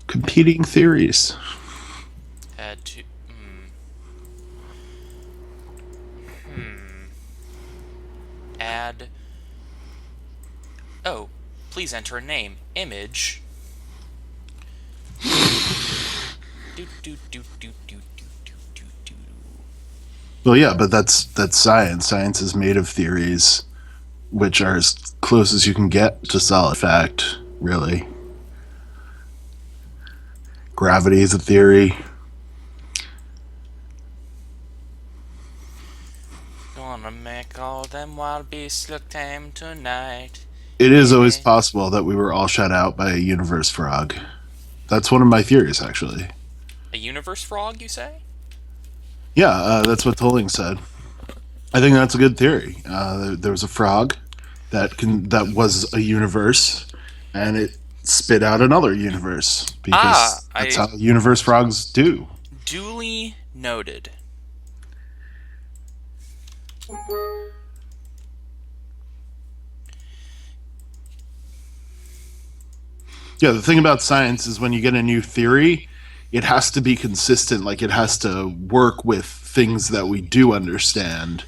Competing theories. Add to... Add... Oh, please enter a name. Image. Do do do do do do do do do. Well, yeah, but that's science. Science is made of theories, which are as close as you can get to solid fact, really. Gravity is a theory. Gonna make all them wild beasts look tame tonight. It is always Yeah. possible that we were all shut out by a universe frog. That's one of my theories, actually. A universe frog, you say? Yeah, that's what Tolling said. I think that's a good theory. There was a frog that was a universe, and it spit out another universe Ah, because that's how universe frogs do. duly noted. Yeah, the thing about science is when you get a new theory, it has to be consistent. Like it has to work with things that we do understand,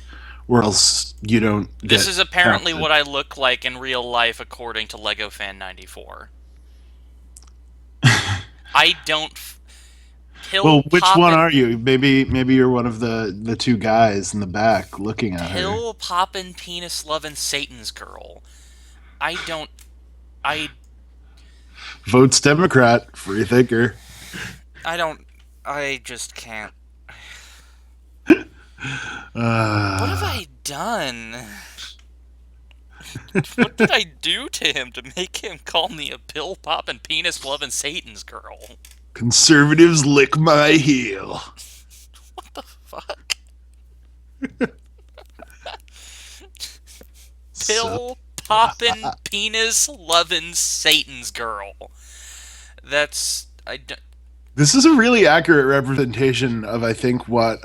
or else you don't This get is apparently counted. what I look like in real life, according to Lego Fan 94. I don't pill Well, which one poppin' are you? Maybe you're one of the two guys in the back looking at her. pill poppin' penis loving Satan's girl. I don't. I Votes Democrat, free thinker. I don't. I just can't. What have Uh, I done? What did I do to him to make him call me a pill poppin' penis loving Satan's girl? Conservatives lick my heel. What the fuck? So, Pill poppin' penis loving Satan's girl. That's I. this is a really accurate representation of, I think, what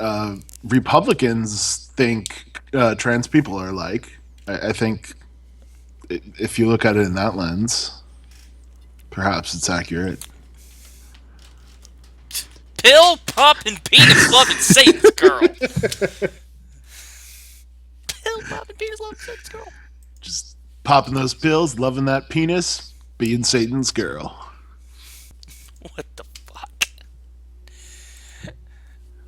Republicans think trans people are like. I think if you look at it in that lens, perhaps it's accurate. Pill poppin' penis loving Satan's girl. Pill poppin' penis loving Satan's girl. Just popping those pills, loving that penis, being Satan's girl. What the fuck?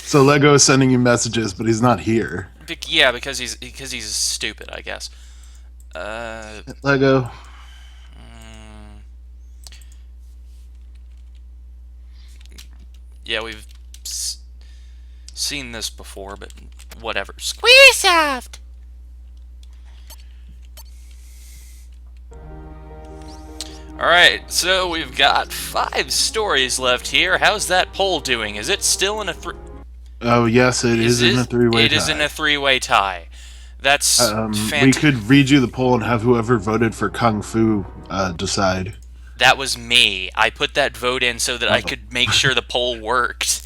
So Lego is sending you messages, but he's not here. Yeah, because he's stupid, I guess. Lego, Yeah, we've seen this before, but whatever. Squeezesoft. Alright, so we've got 5 stories left here. How's that poll doing? Is it still in a oh yes, it is in a three-way It is in tie. a 3-way tie. That's We fantastic. could read you the poll and have whoever voted for Kung Fu decide. That was me. I put that vote in so that I Oh. could make sure the poll worked.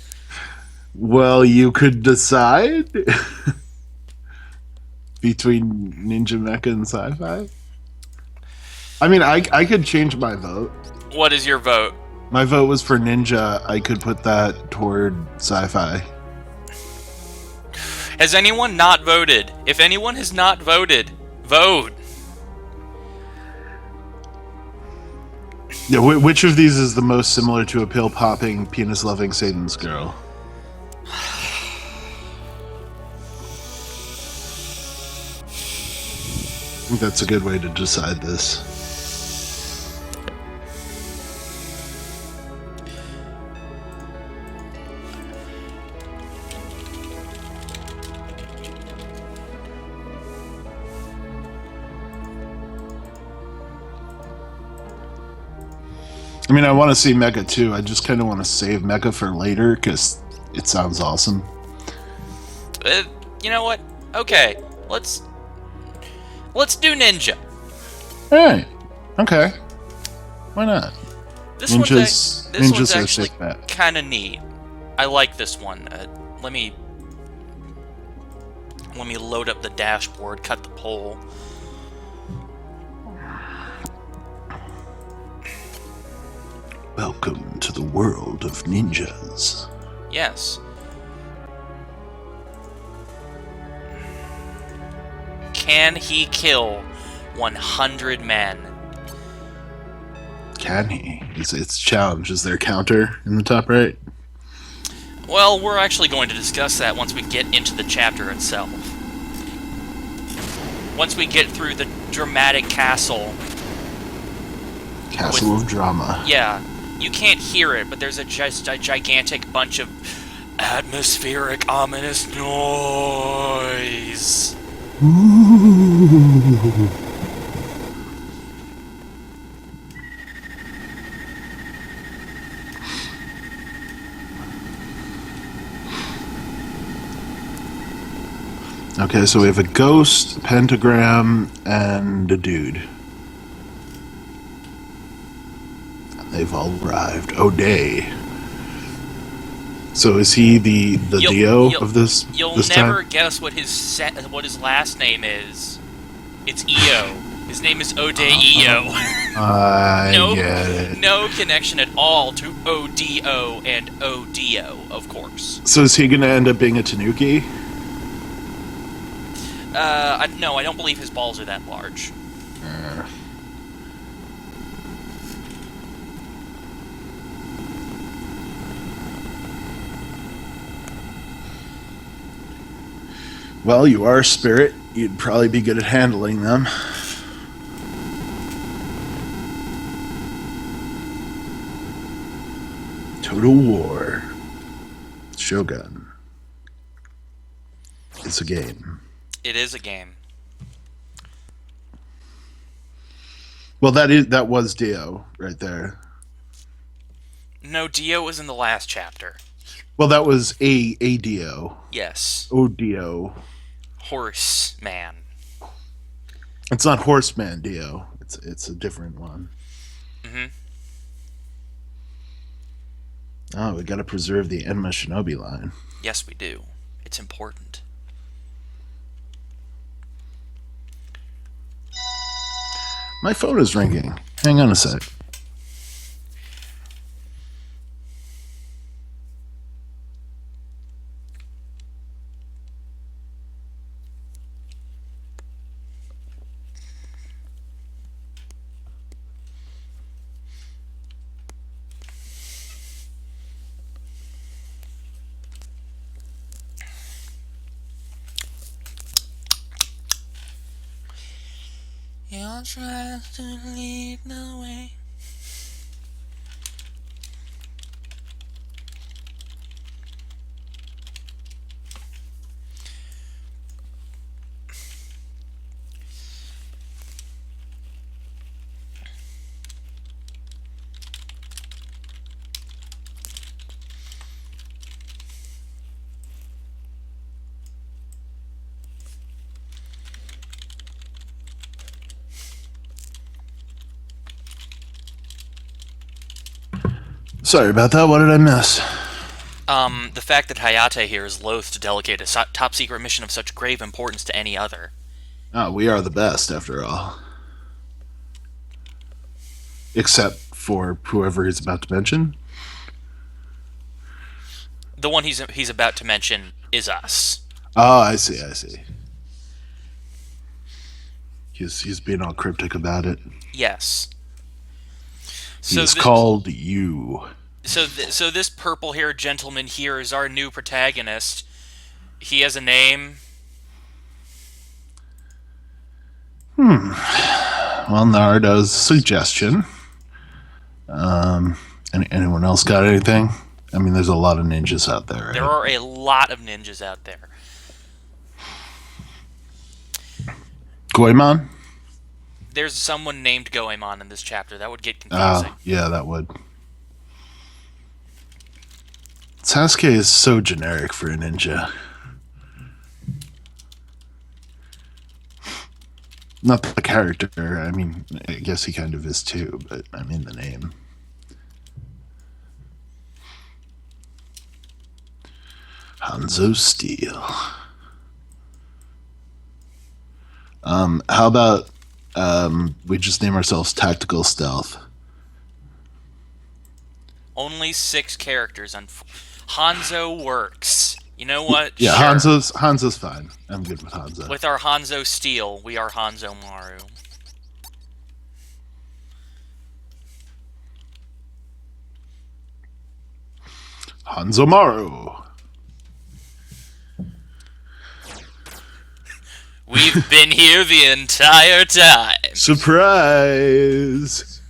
Well, you could decide between Ninja Mecha and Sci-Fi. I mean, I could change my vote. What is your vote? My vote was for Ninja. I could put that toward Sci-Fi. Has anyone not voted? If anyone has not voted, vote. Yeah, which of these is the most similar to a pill-popping, penis-loving Satan's girl? I think that's a good way to decide this. I mean, I want to see Mecha too. I just kind of want to save Mecha for later because it sounds awesome. You know what? Okay, let's do Ninja. All right. Okay. Why not? This one's Ninjas are actually safe bet. kind of neat. I like this one. Let me load up the dashboard, cut the poll. Welcome to the world of ninjas. Yes. Can he kill 100 men? Can he? It's challenge. Is there a counter in the top right? Well, we're actually going to discuss that once we get into the chapter itself. Once we get through the dramatic castle. Castle of Drama. Yeah, you can't hear it, but there's just a gigantic bunch of atmospheric, ominous noise. Ooh. Okay, so we have a ghost, a pentagram, and a dude. They've all arrived. O'Day. So is he the Dio of this? You'll this never time? guess what his last name is. It's Io. His name is O'Day Io. I get it. No connection at all to ODO and ODO, of course. So is he going to end up being a Tanuki? No, I don't believe his balls are that large. Well, you are a spirit. You'd probably be good at handling them. Total War. Shogun. It's a game. It is a game. Well, that was Dio right there. No, Dio was in the last chapter. Well, that was a Dio. Yes. Dio. Horseman. It's not Horseman Dio. It's a different one. Mm-hmm. Oh, we got to preserve the Enma Shinobi line. Yes, we do. It's important. My phone is ringing. Hang on a sec. You'll try to lead the way. Sorry about that. What did I miss? The fact that Hayate here is loath to delegate a top secret mission of such grave importance to any other. Oh, we are the best, after all. Except for whoever he's about to mention. The one he's about to mention is us. Oh, I see. He's being all cryptic about it. Yes. He's called you. So this purple-haired gentleman here is our new protagonist. He has a name. Well, Naruto's suggestion. Anyone else got anything? I mean, there's a lot of ninjas out there, right? There are a lot of ninjas out there. Goemon? There's someone named Goemon in this chapter. That would get confusing. Yeah, that would. Sasuke is so generic for a ninja. Not the character. I mean, I guess he kind of is too, but I mean the name. Hanzo Steel. How about we just name ourselves Tactical Stealth? only 6 characters. Hanzo works. You know what? Yeah, Sure. Hanzo's fine. I'm good with Hanzo. With our Hanzo steel, we are Hanzo-maru. Hanzo-maru. We've been here the entire time. Surprise!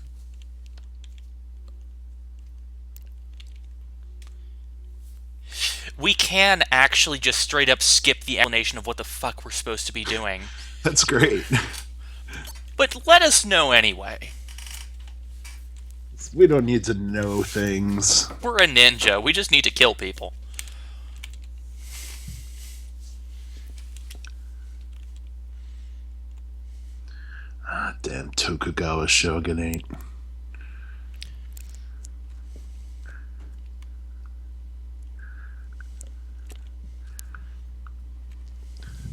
We can actually just straight up skip the explanation of what the fuck we're supposed to be doing. That's great. But let us know anyway. We don't need to know things. We're a ninja. We just need to kill people. Ah, damn Tokugawa shogunate.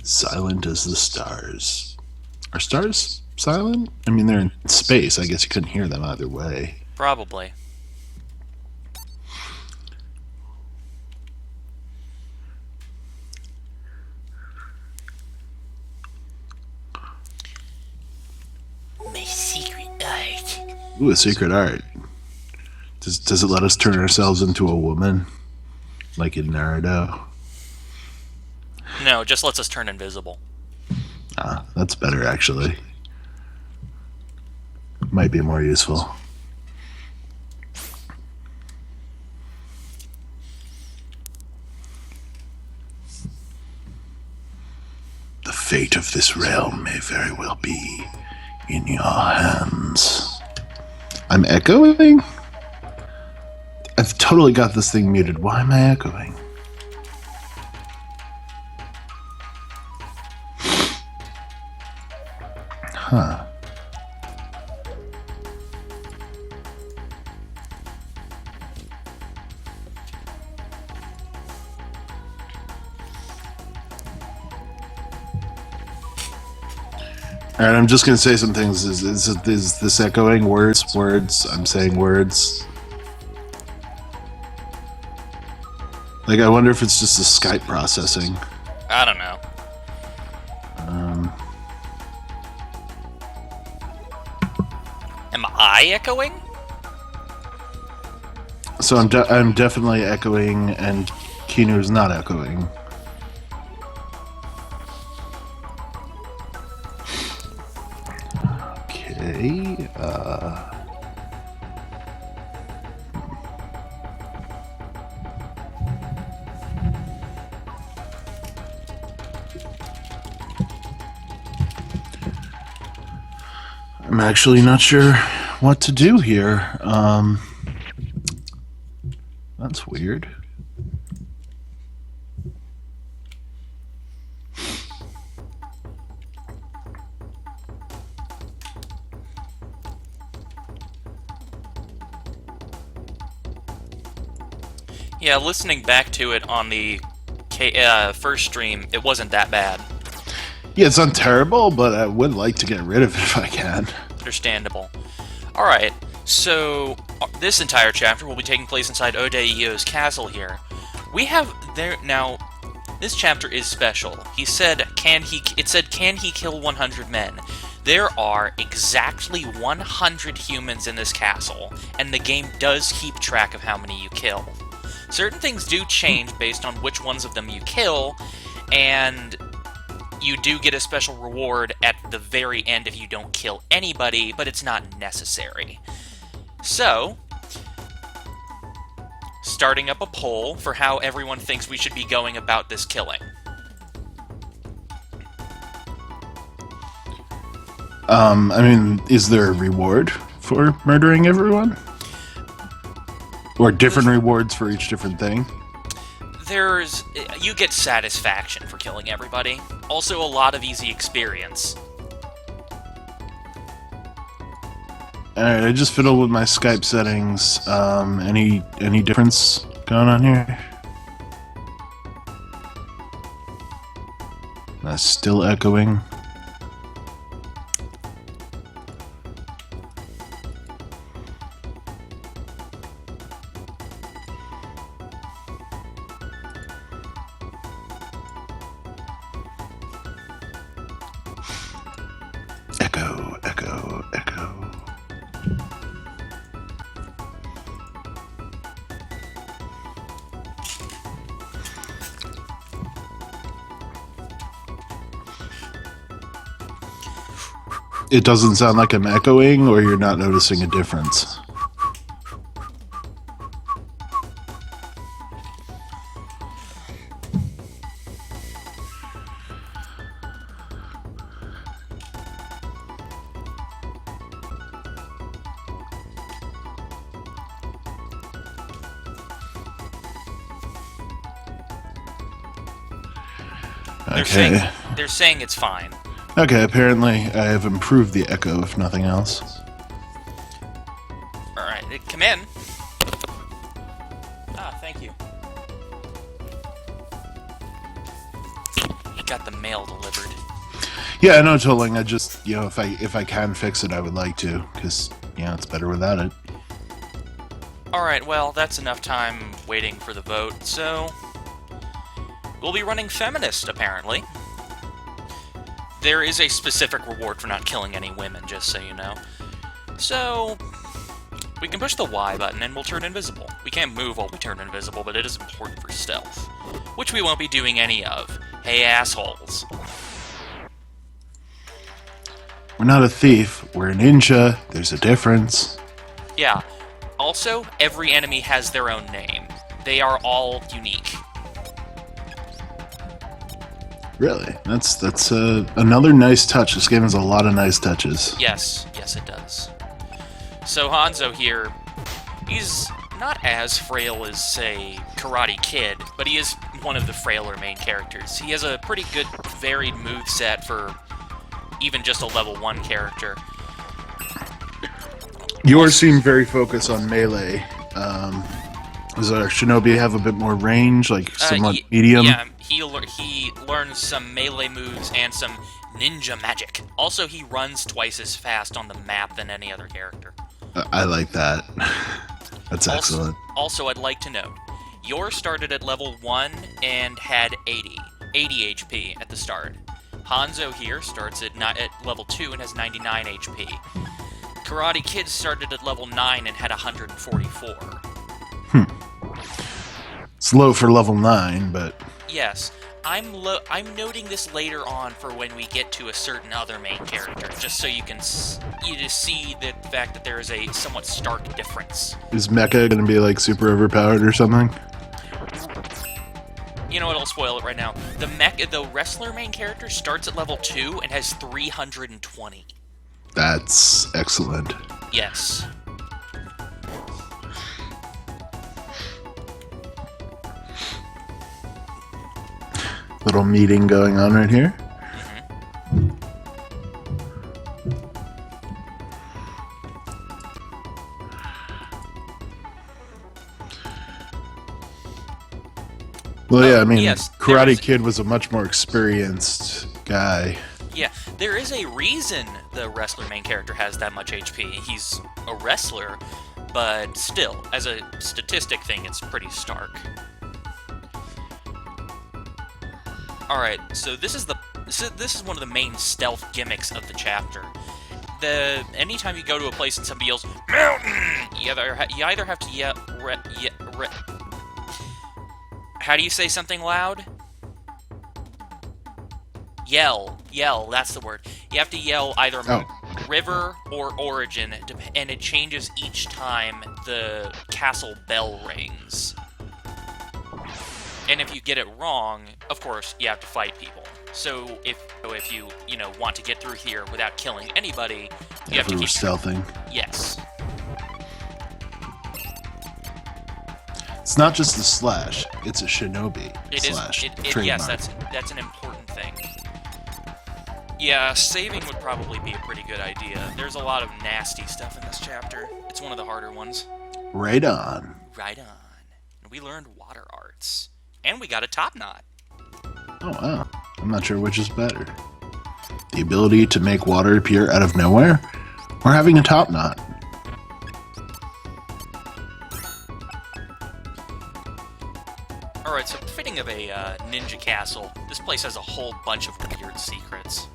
Silent as the stars. Are stars silent? I mean, they're in space. I guess you couldn't hear them either way. Probably. My secret art. Ooh, a secret art. Does it let us turn ourselves into a woman? Like in Naruto? No, it just lets us turn invisible. Ah, that's better actually. Might be more useful. The fate of this realm may very well be in your hands. I'm echoing? I've totally got this thing muted. Why am I echoing? Huh. Alright, I'm just gonna say some things. Is this echoing? Words? I'm saying words. Like, I wonder if it's just the Skype processing. I don't know. Am I echoing? So I'm definitely echoing, and Kinu's not echoing. Okay. I'm actually not sure what to do here. That's weird. Yeah, listening back to it on the first stream, it wasn't that bad. Yeah, it's not terrible, but I would like to get rid of it if I can. Understandable. Alright, so this entire chapter will be taking place inside Odeio's castle here. We have there now. This chapter is special. It said, can he kill 100 men? There are exactly 100 humans in this castle, and the game does keep track of how many you kill. Certain things do change based on which ones of them you kill, and you do get a special reward at the very end if you don't kill anybody, but it's not necessary. So, starting up a poll for how everyone thinks we should be going about this killing. I mean, is there a reward for murdering everyone? Or different rewards for each different thing? You get satisfaction for killing everybody. Also, a lot of easy experience. Alright, I just fiddled with my Skype settings. Any difference going on here? Still echoing. It doesn't sound like I'm echoing, or you're not noticing a difference. They're saying it's fine. Okay, apparently I have improved the echo, if nothing else. Alright, come in. Ah, thank you. You got the mail delivered. Yeah, no tolling. I just, if I can fix it, I would like to, because, it's better without it. Alright, well, that's enough time waiting for the vote, so... We'll be running feminist, apparently. There is a specific reward for not killing any women, just so you know. So... we can push the Y button and we'll turn invisible. We can't move while we turn invisible, but it is important for stealth. Which we won't be doing any of. Hey, assholes. We're not a thief. We're a ninja. There's a difference. Yeah. Also, every enemy has their own name. They are all unique. Really? That's another nice touch. This game has a lot of nice touches. Yes, it does. So Hanzo here, he's not as frail as, say, Karate Kid, but he is one of the frailer main characters. He has a pretty good varied moveset for even just a level 1 character. Yours seem very focused on melee. Does our shinobi have a bit more range, like somewhat medium? Yeah, he learns some melee moves and some ninja magic. Also, he runs twice as fast on the map than any other character. I like that. That's excellent. Also, I'd like to note, yours started at level 1 and had 80 HP at the start. Hanzo here starts at level 2 and has 99 HP. Karate Kid started at level 9 and had 144. It's low for level 9, but... Yes. I'm noting this later on for when we get to a certain other main character, just so you can see the fact that there is a somewhat stark difference. Is Mecha going to be, like, super overpowered or something? You know what, I'll spoil it right now. The wrestler main character starts at level 2 and has 320. That's excellent. Yes. Little meeting going on right here. Well, yeah, I mean, yes, Karate Kid was a much more experienced guy. Yeah, there is a reason the wrestler main character has that much HP. He's a wrestler, but still, as a statistic thing, it's pretty stark. Alright, so this is one of the main stealth gimmicks of the chapter. Anytime you go to a place and somebody yells, "Mountain!" you either have to yell... How do you say something loud? Yell, that's the word. You have to yell either river or origin, and it changes each time the castle bell rings. And if you get it wrong, of course, you have to fight people. So if you want to get through here without killing anybody, you have to keep stealthing. Yes. It's not just a slash; it's a shinobi slash. Yes, that's an important thing. Yeah, saving would probably be a pretty good idea. There's a lot of nasty stuff in this chapter. It's one of the harder ones. Right on. Right on. And we learned water arts. And we got a top knot. Oh, wow. I'm not sure which is better. The ability to make water appear out of nowhere, or having a top knot. Alright, so fitting of a ninja castle, this place has a whole bunch of weird secrets.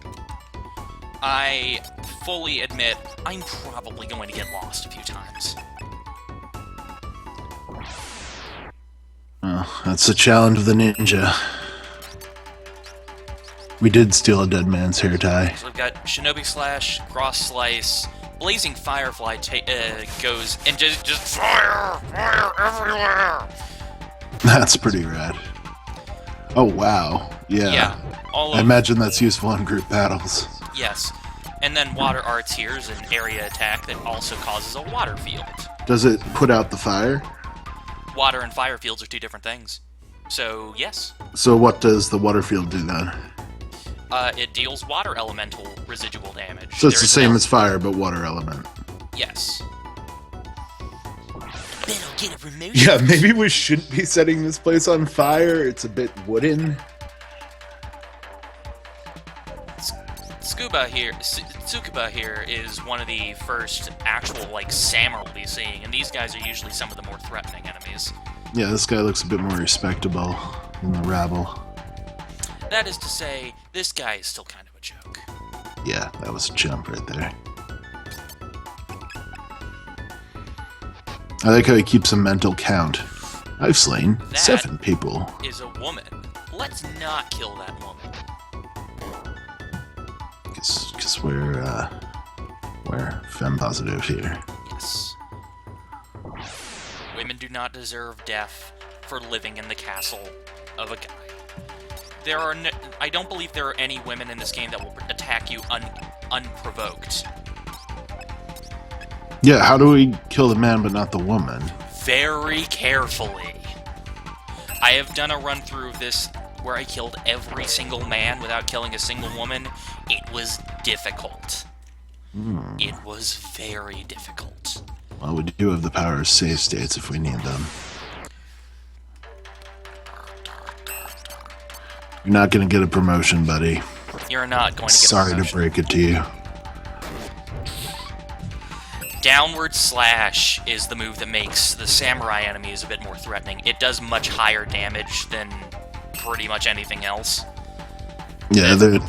I fully admit I'm probably going to get lost a few times. Well, that's the challenge of the ninja. We did steal a dead man's hair tie. So we've got Shinobi Slash, Cross Slice, Blazing Firefly goes and just fire everywhere. That's pretty rad. Oh, wow. Yeah. I imagine that's useful in group battles. Yes. And then Water Arts here is an area attack that also causes a water field. Does it put out the fire? Water and fire fields are two different things. So, yes. So what does the water field do then? It deals water elemental residual damage. So it's the same as fire, but water element. Yes. Then I'll get a promotion. Yeah, maybe we shouldn't be setting this place on fire. It's a bit wooden. Tsukuba here is one of the first actual, samurai we'll be seeing, and these guys are usually some of the more threatening enemies. Yeah, this guy looks a bit more respectable than the rabble. That is to say, this guy is still kind of a joke. Yeah, that was a jump right there. I like how he keeps a mental count. I've slain 7 people. Is a woman. Let's not kill that woman. Because we're femme positive here. Yes. Women do not deserve death for living in the castle of a guy. I don't believe there are any women in this game that will attack you unprovoked. Yeah, how do we kill the man but not the woman? Very carefully. I have done a run-through of this where I killed every single man without killing a single woman. It was difficult. It was very difficult. Well, we do have the power of save states if we need them. You're not going to get a promotion, buddy. You're not going to get a promotion. promotion. Sorry to break it to you. Downward Slash is the move that makes the samurai enemies a bit more threatening. It does much higher damage than pretty much anything else. Yeah, the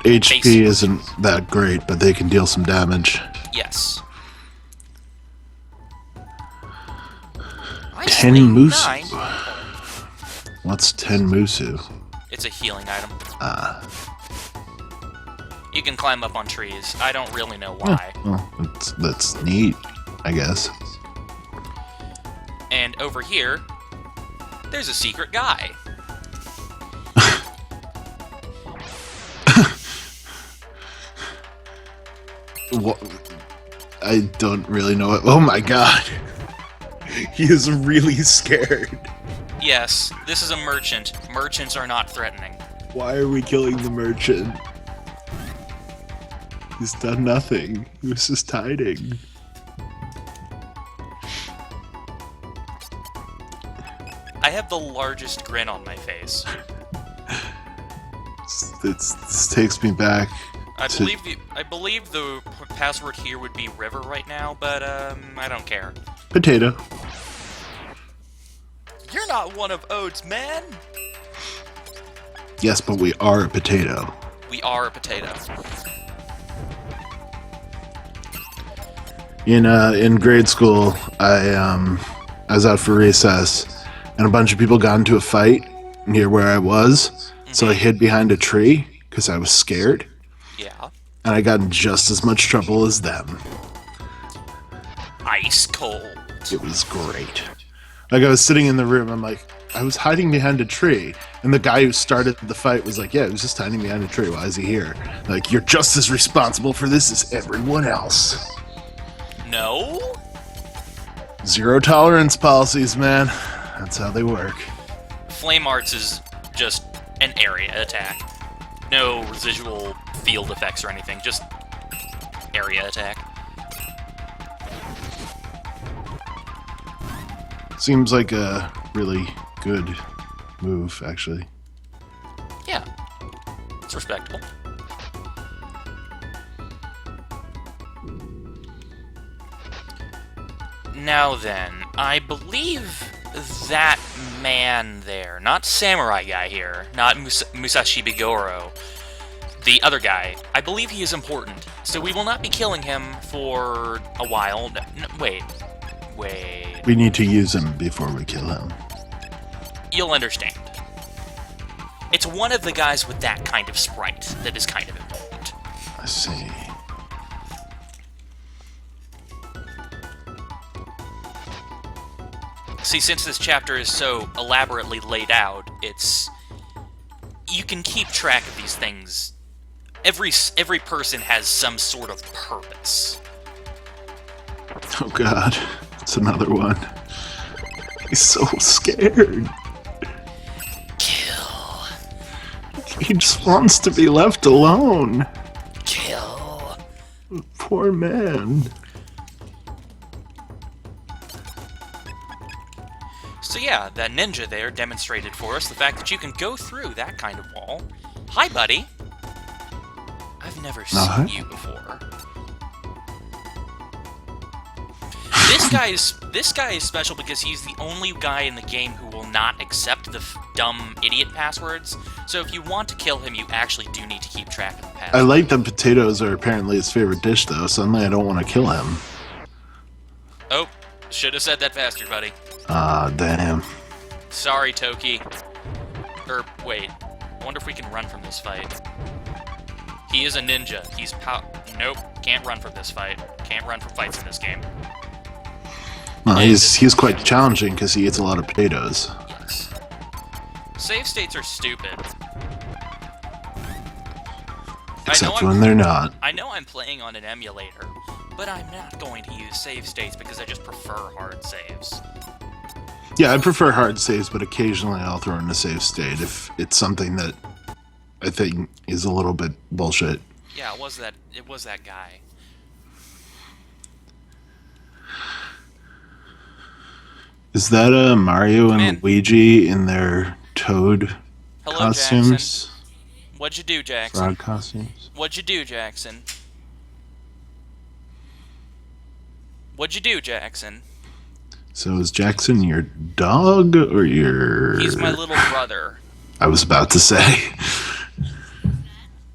HP isn't that great, but they can deal some damage. Yes. 10 Musu. What's 10 Musu? It's a healing item. You can climb up on trees. I don't really know why. Well, that's neat, I guess. And over here, there's a secret guy. What? I don't really know it. Oh my god. He is really scared. Yes, this is a merchant. Merchants are not threatening. Why are we killing the merchant? He's done nothing. He was just hiding. I have the largest grin on my face. This takes me back. I believe the password here would be river right now, but I don't care. Potato. You're not one of Ode's men! Yes, but we are a potato. We are a potato. In grade school, I was out for recess, and a bunch of people got into a fight near where I was, so I hid behind a tree because I was scared. Yeah. And I got in just as much trouble as them. Ice cold. It was great. Like, I was sitting in the room, I'm like, I was hiding behind a tree, and the guy who started the fight was like, yeah, he was just hiding behind a tree. Why is he here? Like, you're just as responsible for this as everyone else. No? Zero tolerance policies, man. That's how they work. Flame Arts is just an area attack. No residual field effects or anything, just area attack. Seems like a really good move, actually. Yeah. It's respectable. Now then, I believe that man there, not Samurai guy here, not Musashi Bigoro, the other guy, I believe he is important, so we will not be killing him for a while. No, wait. We need to use him before we kill him. You'll understand. It's one of the guys with that kind of sprite that is kind of important. I see. See, since this chapter is so elaborately laid out, you can keep track of these things. Every person has some sort of purpose. Oh god, it's another one. He's so scared. Kill. He just wants to be left alone. Kill. Poor man. So yeah, that ninja there demonstrated for us the fact that you can go through that kind of wall. Hi, buddy. I've never seen you before. This guy is special because he's the only guy in the game who will not accept the dumb idiot passwords. So if you want to kill him, you actually do need to keep track of the passwords. I like that potatoes are apparently his favorite dish, though. Suddenly I don't want to kill him. Oh, should have said that faster, buddy. Ah, damn. Sorry, Toki. Wait. I wonder if we can run from this fight. He is a ninja. Nope. Can't run from this fight. Can't run from fights in this game. Well, he's quite challenging because he eats a lot of potatoes. Yes. Save states are stupid. Except when they're not. I know I'm playing on an emulator, but I'm not going to use save states because I just prefer hard saves. Yeah, I prefer hard saves, but occasionally I'll throw in a save state if it's something that I think is a little bit bullshit. Yeah, it was that guy. Is that Mario and Luigi in their Toad costumes? Jackson. What'd you do, Jackson? Frog costumes. What'd you do, Jackson? What'd you do, Jackson? So is Jackson your dog or your... He's my little brother. I was about to say.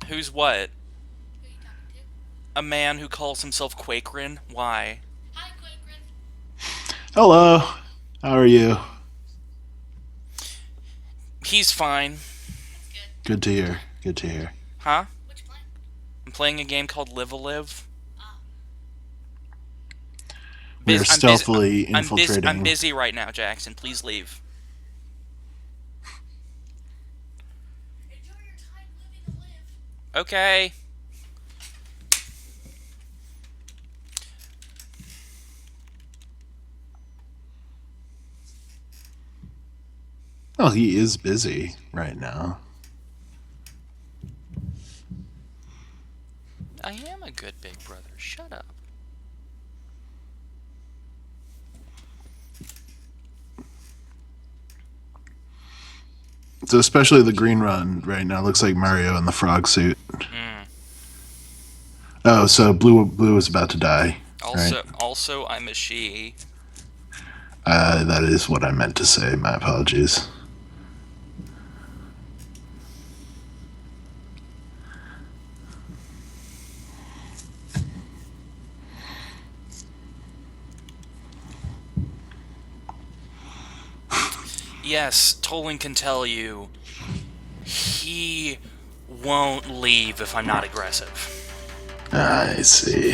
Who's what? A man who calls himself Quakerin? Why? Hi, Quakerin. Hello. How are you? He's fine. Good to hear. Good to hear. Huh? What you playing? I'm playing a game called Live-A-Live. We're stealthily infiltrating. I'm busy right now, Jackson. Please leave. Enjoy your time living the live. Okay. Well, he is busy right now. I am a good big brother. Shut up. So especially the green run right now looks like Mario in the frog suit. Mm. Oh, so blue is about to die. Also, I'm a she. That is what I meant to say. My apologies. Yes, Tolan can tell you, he won't leave if I'm not aggressive. I see.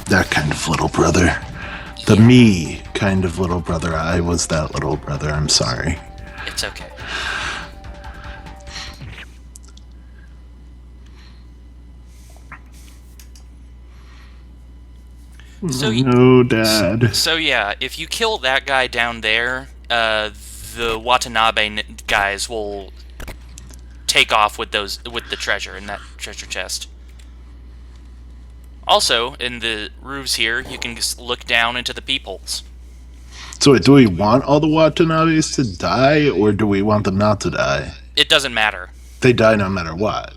That kind of little brother. The me kind of little brother. I was that little brother. I'm sorry. It's okay. No, Dad. So yeah, if you kill that guy down there, the Watanabe guys will take off with the treasure in that treasure chest. Also, in the roofs here, you can just look down into the peepholes. So wait, do we want all the Watanabes to die, or do we want them not to die? It doesn't matter. They die no matter what.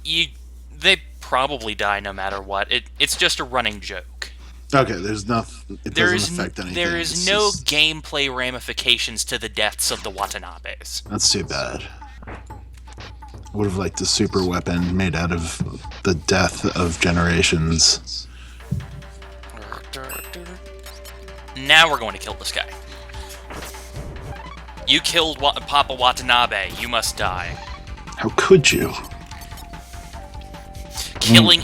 They probably die no matter what. It's just a running joke. Okay, there's nothing. It doesn't affect anything. There is no gameplay ramifications to the deaths of the Watanabes. That's too bad. Would have liked a super weapon made out of the death of generations. Now we're going to kill this guy. You killed Papa Watanabe. You must die. How could you? Killing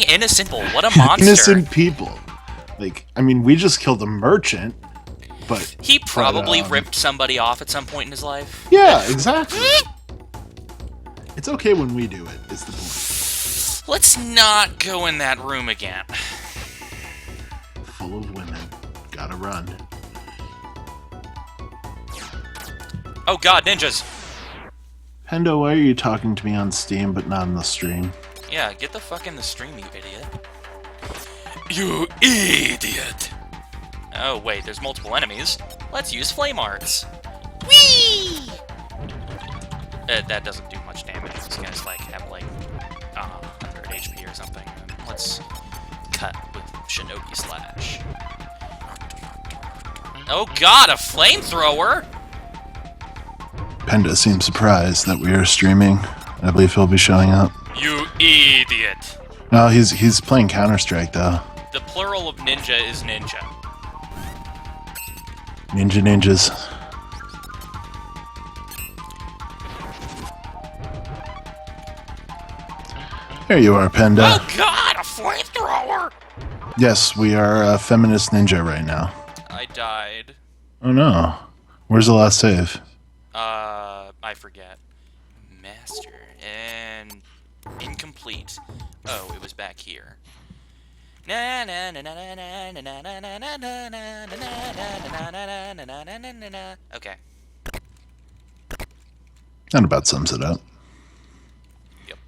innocent people. What a monster. Innocent people. Like, I mean, we just killed a merchant, but... He probably ripped somebody off at some point in his life. Yeah, exactly. It's okay when we do it, is the point. Let's not go in that room again. Full of women. Gotta run. Oh god, ninjas! Pendo, why are you talking to me on Steam but not on the stream? Yeah, get the fuck in the stream, you idiot. You idiot! Oh, wait, there's multiple enemies. Let's use flame arts. Whee! That doesn't do much damage. These guys, like, have, like, 100 HP or something. Let's cut with Shinobi Slash. Oh god, a flamethrower! Penda seems surprised that we are streaming. I believe he'll be showing up. You idiot! No, he's playing Counter-Strike, though. The plural of ninja is ninja. Ninjas. There you are, Penda. Oh god, a flamethrower! Yes, we are a feminist ninja right now. I died. Oh no. Where's the last save? I forget. Master, and incomplete. Oh, it was back here. Okay. That about sums it up. Yep.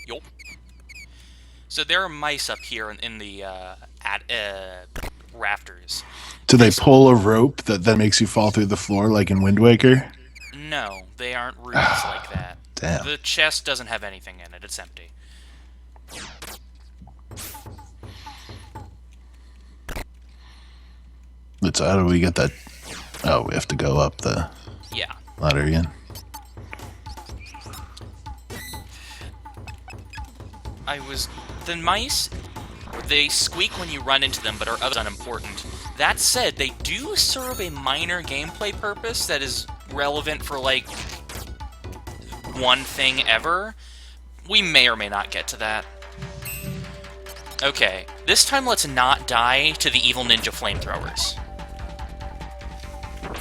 Yup. So there are mice up here in the rafters. Do they pull a rope that then makes you fall through the floor like in Wind Waker? No, they aren't rooms like that. Damn. The chest doesn't have anything in it. It's empty. So how do we get that? Oh, we have to go up the Yeah. ladder again. The mice, they squeak when you run into them, but are unimportant. That said, they do serve a minor gameplay purpose that is relevant for, like, one thing ever. We may or may not get to that. Okay, this time let's not die to the evil ninja flamethrowers.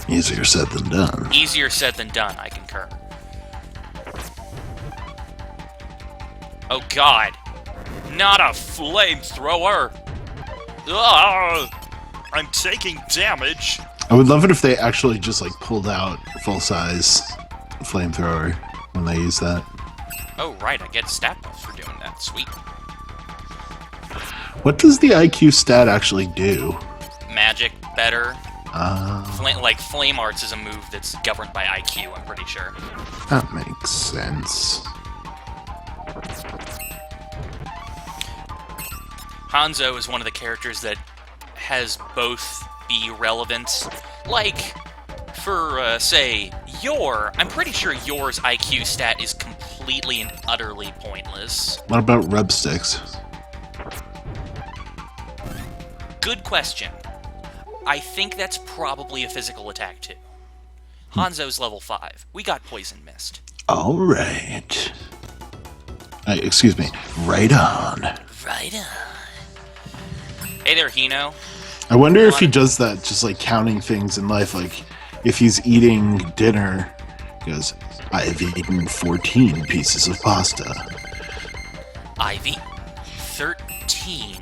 Easier said than done. Easier said than done, I concur. Oh god. Not a flamethrower! Ugh! I'm taking damage! I would love it if they actually just like pulled out full-size flamethrower when they use that. Oh right, I get stat buff for doing that. Sweet. What does the IQ stat actually do? Magic, better. Like, Flame Arts is a move that's governed by IQ, I'm pretty sure. That makes sense. Hanzo is one of the characters that has both be relevant. Like, for, say, I'm pretty sure yours IQ stat is completely and utterly pointless. What about rub sticks? Good question. I think that's probably a physical attack, too. Hanzo's level 5. We got Poison Mist. Alright. Excuse me. Right on. Right on. Hey there, Hino. I wonder if he does that, just like counting things in life. Like, if he's eating dinner, he goes, I've eaten 14 pieces of pasta. I've eaten 13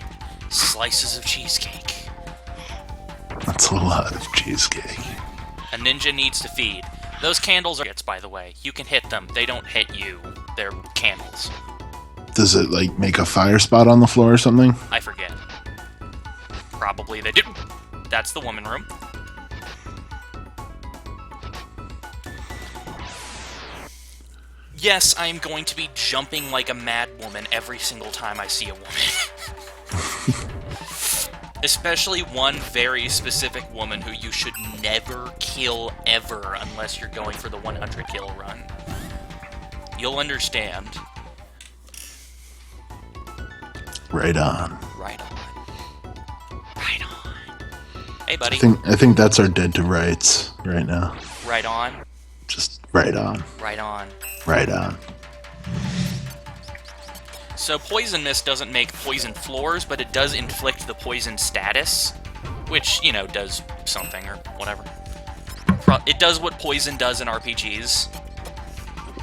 slices of cheesecake. That's a lot of cheesecake. A ninja needs to feed. Those candles are hits, by the way. You can hit them. They don't hit you. They're candles. Does it, like, make a fire spot on the floor or something? I forget. Probably they do. That's the woman room. Yes, I am going to be jumping like a mad woman every single time I see a woman. Especially one very specific woman who you should never kill ever unless you're going for the 100 kill run. You'll understand. Right on. Right on. Right on. Hey, buddy. I think that's our dead to rights right now. Right on. Just right on. Right on. Right on. So poison mist doesn't make poison floors, but it does inflict the poison status, which, you know, does something or whatever. It does what poison does in RPGs.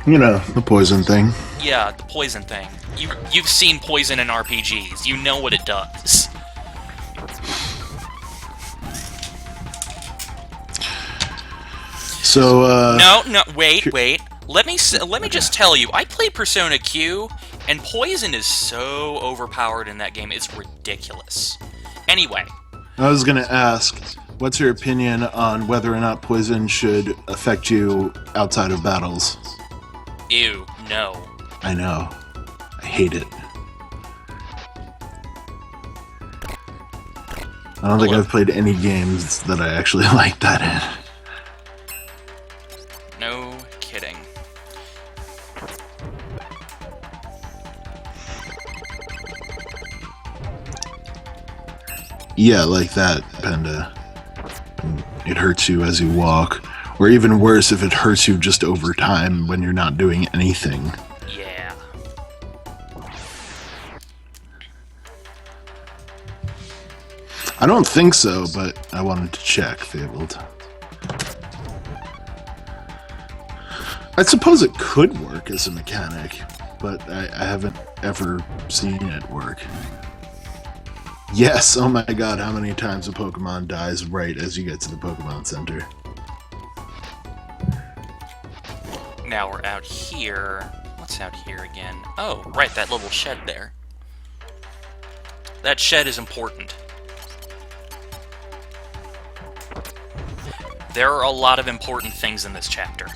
You know, the poison thing. Yeah, the poison thing. You've seen poison in RPGs. You know what it does. So, No, wait. Let me just tell you, I played Persona Q, and poison is so overpowered in that game, it's ridiculous. Anyway. I was gonna ask, what's your opinion on whether or not poison should affect you outside of battles? Ew, no. I know. I hate it. I don't think I've played any games that I actually like that in. No kidding. Yeah, like that, Panda. It hurts you as you walk. Or even worse, if it hurts you just over time when you're not doing anything. Yeah. I don't think so, but I wanted to check, Fabled. I suppose it could work as a mechanic, but I haven't ever seen it work. Yes, oh my god, how many times a Pokemon dies right as you get to the Pokemon Center? Now we're out here. What's out here again? Oh, right, that little shed there. That shed is important. There are a lot of important things in this chapter.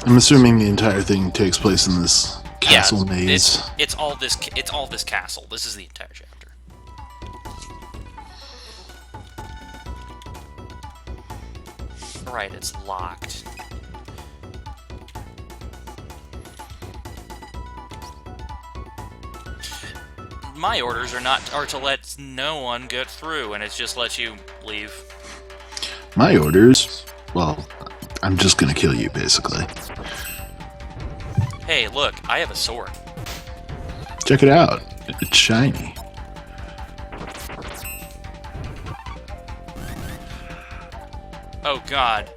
I'm assuming the entire thing takes place in this castle maze. It's all this castle. This is the entire chapter. Right, it's locked. My orders are to let no one get through, and it just lets you leave. My orders? Well, I'm just gonna kill you, basically. Hey, look, I have a sword. Check it out. It's shiny. Oh god,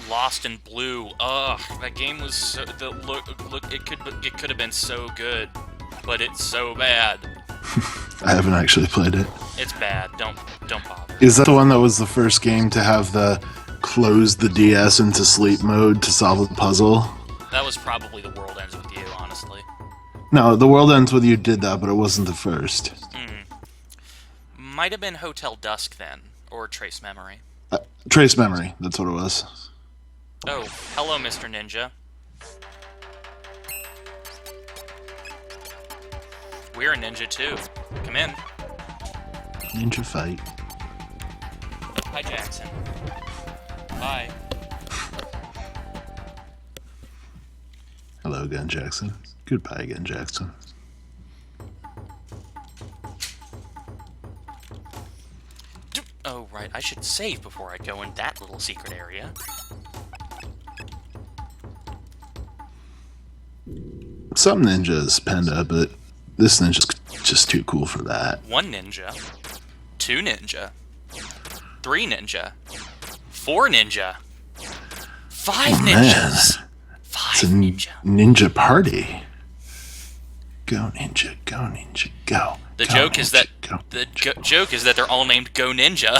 Lost in Blue. Ugh, that game was so. Look, it could have been so good, but it's so bad. I haven't actually played it. It's bad. Don't bother. Is that the one that was the first game to have the close the DS into sleep mode to solve a puzzle? That was probably The World Ends With You, honestly. No, The World Ends With You did that, but it wasn't the first. Might have been Hotel Dusk then, or Trace Memory. Trace Memory, that's what it was. Oh, hello, Mr. Ninja. We're a ninja too. Come in. Ninja fight. Hi, Jackson. Bye. Hello again, Jackson. Goodbye again, Jackson. Oh, right. I should save before I go in that little secret area. Some ninjas, Panda, but this ninja's just too cool for that. 1 ninja. 2 ninja. 3 ninja. 4 ninja. 5 ninjas. 5 It's a ninja. ninja party. Go ninja, go ninja, go. The go joke ninja, is that go. joke is that they're all named Go Ninja.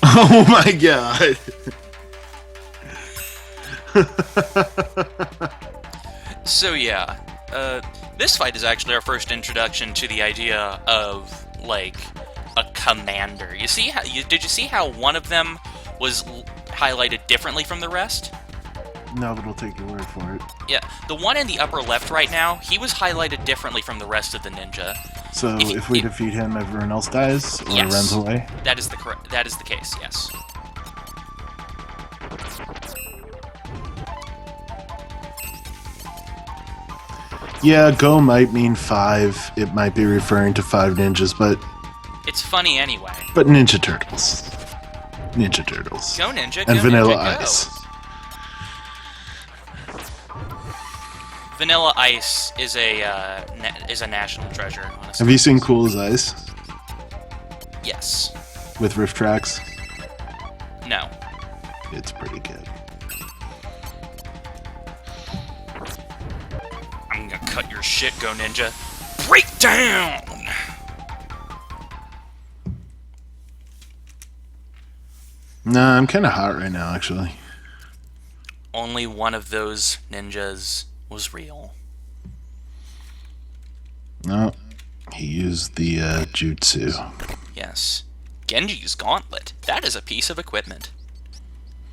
Oh my god. So yeah, this fight is actually our first introduction to the idea of like a commander. You see how did you see how one of them was highlighted differently from the rest? No, but we'll take your word for it. Yeah, the one in the upper left right now, he was highlighted differently from the rest of the ninja. So if we defeat him, everyone else dies or Yes. runs away? That is the case, yes. Yeah, go might mean 5. It might be referring to 5 ninjas, but It's funny anyway. But Ninja Turtles. Ninja Turtles. Go Ninja, And go Vanilla Ninja, go. Ice. Vanilla Ice is a national treasure, honestly. Have you seen Cool as Ice Yes. with riff tracks? No. It's pretty good. I'm gonna cut your shit, Go Ninja. Break down! Nah, I'm kind of hot right now, actually. Only one of those ninjas was real. No, he used the jutsu. Yes. Genji's gauntlet. That is a piece of equipment.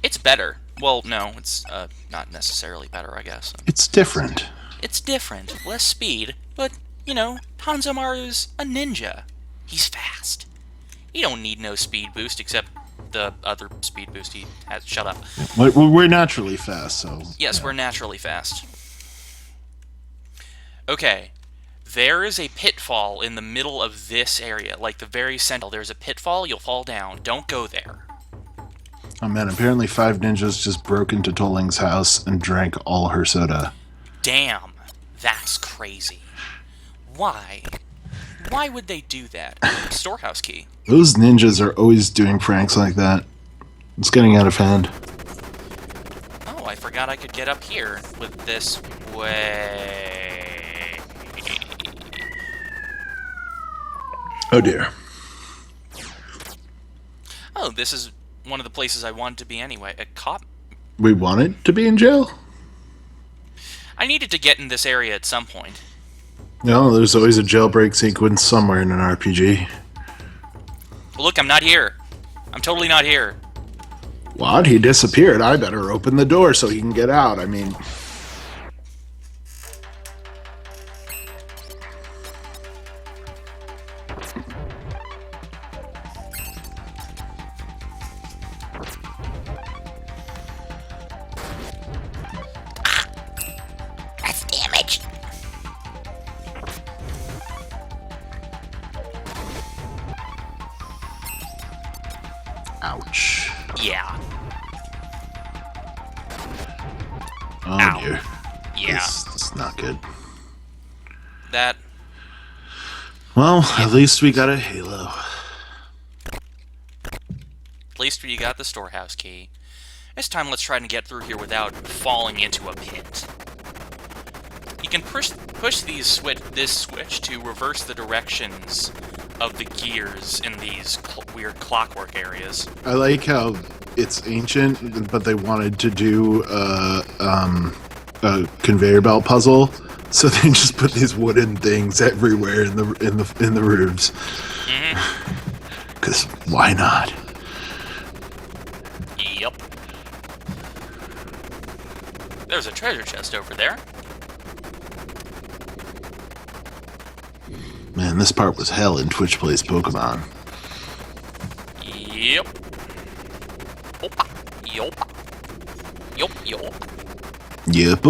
It's better. Well, no, it's not necessarily better, I guess. It's different. It's different. Less speed, but, you know, Hanzo-maru's a ninja. He's fast. He don't need no speed boost except the other speed boost he has. Shut up. We're naturally fast, so... Yes, yeah. we're naturally fast. Okay. There is a pitfall in the middle of this area. Like the very center. There's a pitfall, you'll fall down. Don't go there. Oh man, apparently 5 ninjas just broke into Tolling's house and drank all her soda. Damn. That's crazy. Why? Why would they do that? Storehouse key. Those ninjas are always doing pranks like that. It's getting out of hand. Oh, I forgot I could get up here with this way. Oh dear. Oh, this is one of the places I wanted to be anyway. A cop. We wanted to be in jail? I needed to get in this area at some point. No, there's always a jailbreak sequence somewhere in an RPG. Look, I'm not here. I'm totally not here. What? He disappeared. I better open the door so he can get out. I mean... That's damaged. Ouch. Yeah. Oh Ow. dear. Yeah. This is not good. That. Well, at least we got a Halo. At least we got the storehouse key. This time, let's try to get through here without falling into a pit. You can push this switch to reverse the directions of the gears in these weird clockwork areas. I like how it's ancient, but they wanted to do a conveyor belt puzzle, so they just put these wooden things everywhere in the roofs. Because why not? Yep. There's a treasure chest over there. Man, this part was hell in Twitch Plays Pokemon. Yep. Opa. Yup. Yup, yup. Yep.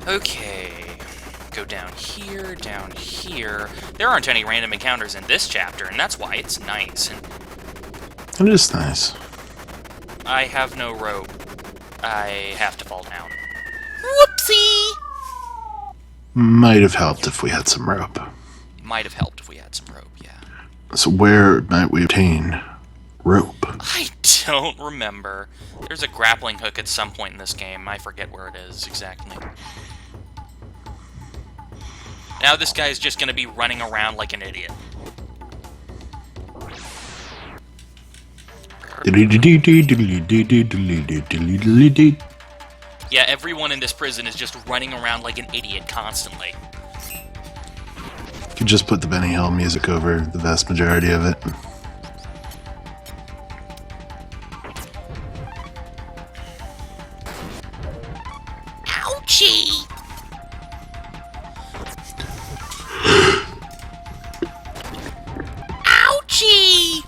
Okay. Go down here, down here. There aren't any random encounters in this chapter, and that's why it's nice. And It is nice. I have no rope. I have to fall down. Whoopsie! Might have helped if we had some rope. Might have helped if we had some rope, yeah. So where might we obtain rope? I don't remember. There's a grappling hook at some point in this game. I forget where it is exactly. Now this guy's just gonna be running around like an idiot. Yeah, everyone in this prison is just running around like an idiot constantly. Could just put the Benny Hill music over the vast majority of it. Ouchie! Ouchie!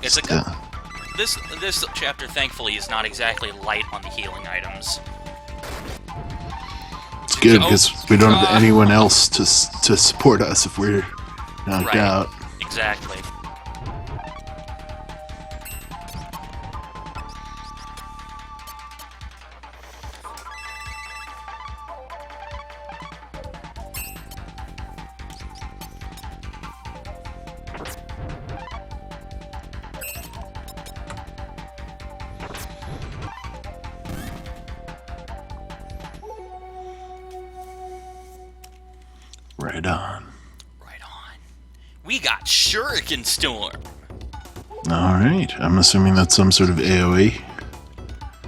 It's a Yeah. this chapter, thankfully, is not exactly light on the healing items. It's Good, Oh, because we don't have anyone else to support us if we're knocked right. out. Exactly. Right on. Right on. We got Shuriken Storm. All right. I'm assuming that's some sort of AoE.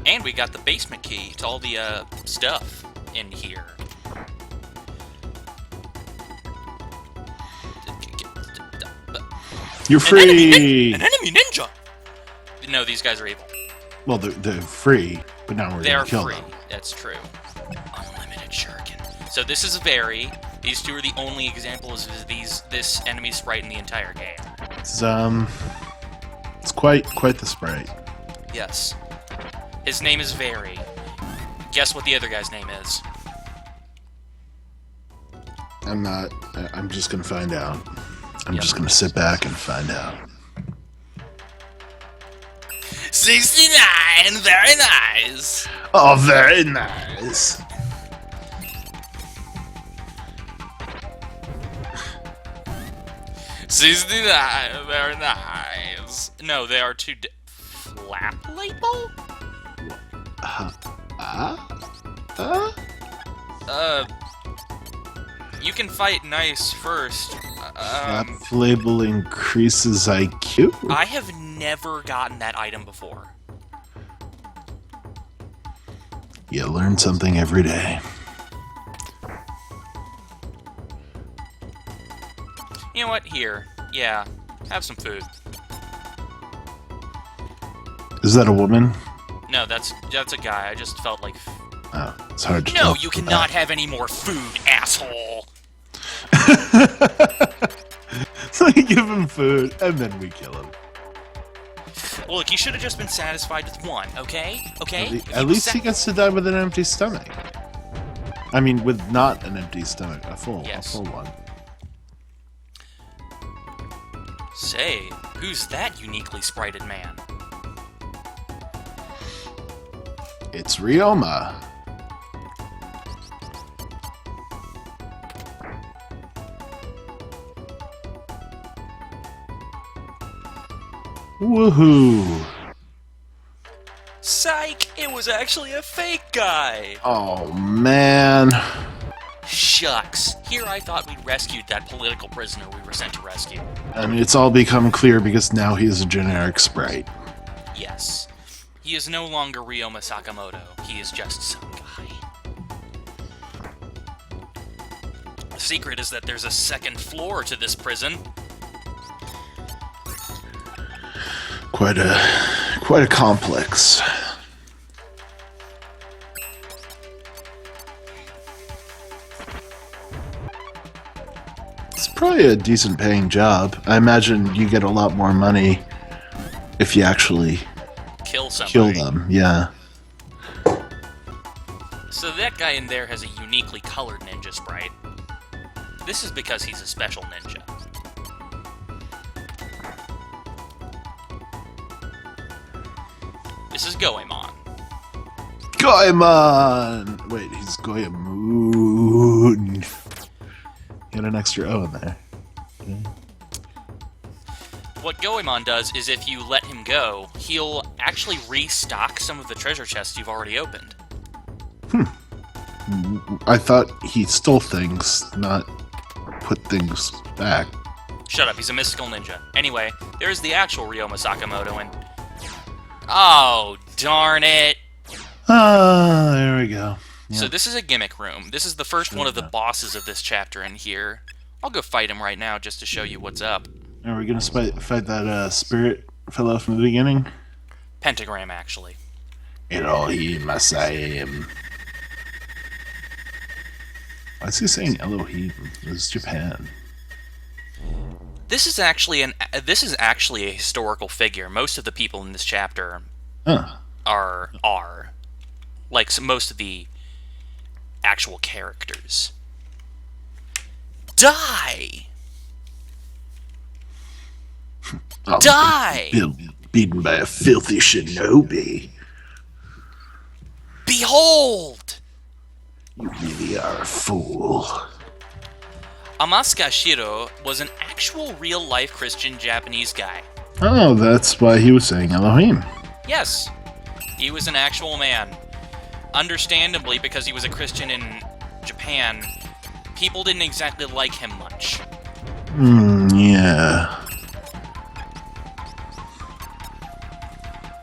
And we got the basement key to all the stuff in here. You're free. An enemy ninja! No, these guys are evil. Well, they're free, but now we're They gonna are kill free. them. That's true. Unlimited shuriken. So this is very. These two are the only examples of this enemy sprite in the entire game. It's quite the sprite. Yes. His name is Very. Guess what the other guy's name is? I'm not. I'm just gonna find out. I'm Yep. just gonna sit back and find out. 69! Very nice! Oh, very nice. Very nice. No, they are two. Flap label? You can fight nice first. That label increases IQ. I have never gotten that item before. You learn something every day. You know what? Here. Yeah. Have some food. Is that a woman? No, that's a guy. I just felt like... Oh, it's hard to No, tell you from cannot that. have any more food, asshole! So we give him food, and then we kill him. Well, look, you should have just been satisfied with one, okay? Okay? At least he gets to die with an empty stomach. I mean, with not an empty stomach, a full one. Say, who's that uniquely sprited man? It's Ryoma. Woohoo! Psych! It was actually a fake guy! Oh man. Shucks. Here I thought we'd rescued that political prisoner we were sent to rescue. I mean, it's all become clear because now he's a generic sprite. Yes. He is no longer Ryoma Sakamoto. He is just some guy. The secret is that there's a second floor to this prison. Quite a complex. It's probably a decent paying job. I imagine you get a lot more money if you actually Kill somebody. kill them. Yeah. So that guy in there has a uniquely colored ninja sprite. This is because he's a special ninja. This is Goemon. Goemon! Wait, he's Goemon. Get an extra O in there. What Goemon does is if you let him go, he'll actually restock some of the treasure chests you've already opened. I thought he stole things, not put things back. Shut up, he's a mystical ninja. Anyway, there's the actual Ryoma Sakamoto and... Oh, darn it! Ah, there we go. So Yeah. this is a gimmick room. This is the first one of the bosses of this chapter in here. I'll go fight him right now just to show you what's up. Are we gonna fight that spirit fellow from the beginning? Pentagram, actually. Elohim Masayim. Why is he saying Elohim? This is Japan. This is actually a historical figure. Most of the people in this chapter Huh. are like most of the actual characters. Die! Die! Beaten by a filthy shinobi. Behold! You really are a fool. Amasuka Shiro was an actual real-life Christian Japanese guy. Oh, that's why he was saying Elohim. Yes, he was an actual man. Understandably, because he was a Christian in Japan, people didn't exactly like him much. Yeah.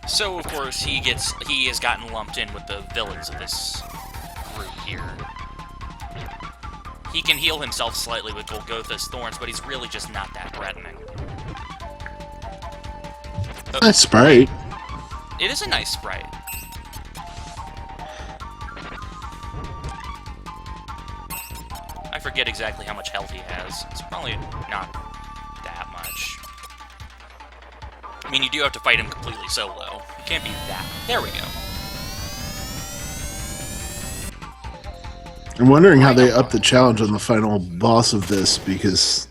So, of course, he has gotten lumped in with the villains of this group here. He can heal himself slightly with Golgotha's thorns, but he's really just not that threatening. Nice sprite. It is a nice sprite. I forget exactly how much health he has. It's probably not that much. I mean, you do have to fight him completely solo. You can't be that. There we go. I'm wondering how they up the challenge on the final boss of this, because,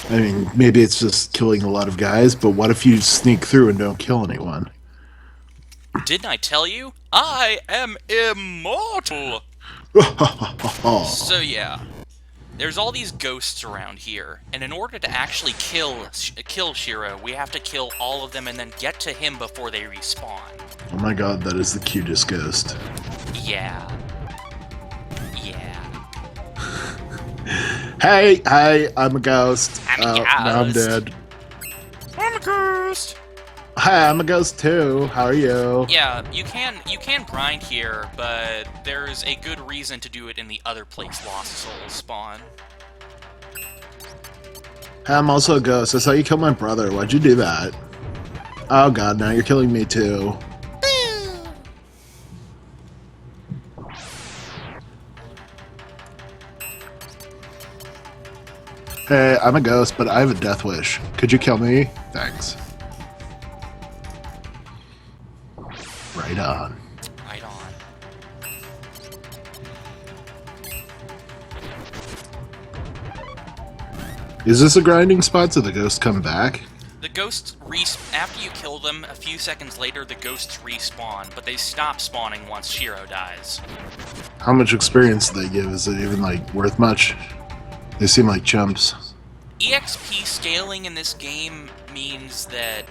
I mean, maybe it's just killing a lot of guys, but what if you sneak through and don't kill anyone? Didn't I tell you? I am immortal! So yeah, there's all these ghosts around here, and in order to actually kill Shiro, we have to kill all of them and then get to him before they respawn. Oh my god, that is the cutest ghost. Yeah. Hey, I'm a ghost. I'm a Now I'm ghost. dead. I'm a ghost! Hi, I'm a ghost too. How are you? Yeah, you can grind here, but there's a good reason to do it in the other place Lost Souls spawn. Hey, I'm also a ghost. I saw you kill my brother. Why'd you do that? Oh god, now you're killing me too. Hey, I'm a ghost, but I have a death wish. Could you kill me? Thanks. Right on. Right on. Is this a grinding spot so the ghosts come back? The ghosts after you kill them, a few seconds later, the ghosts respawn, but they stop spawning once Shiro dies. How much experience do they give? Is it even, like, worth much? They seem like chumps. EXP scaling in this game means that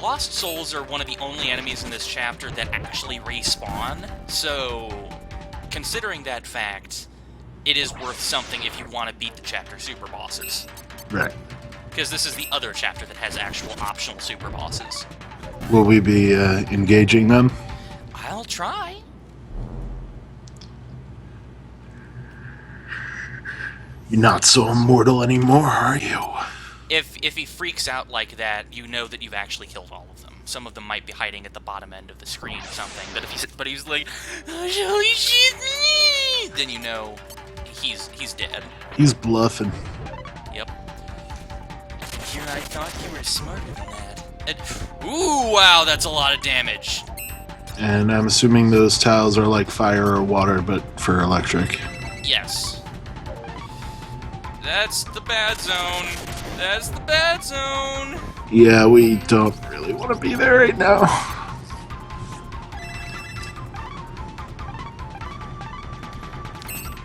Lost Souls are one of the only enemies in this chapter that actually respawn, so considering that fact, it is worth something if you want to beat the chapter super bosses. Right. Because this is the other chapter that has actual optional super bosses. Will we be engaging them? I'll try. You're not so immortal anymore, are you? If he freaks out like that, you know that you've actually killed all of them. Some of them might be hiding at the bottom end of the screen or something. But he's like, holy shit, then you know he's dead. He's bluffing. Yep. Here, I thought you were smarter than that. Ooh, wow, that's a lot of damage. And I'm assuming those tiles are like fire or water, but for electric. Yes. That's the bad zone. That's the bad zone. Yeah, we don't really want to be there right now.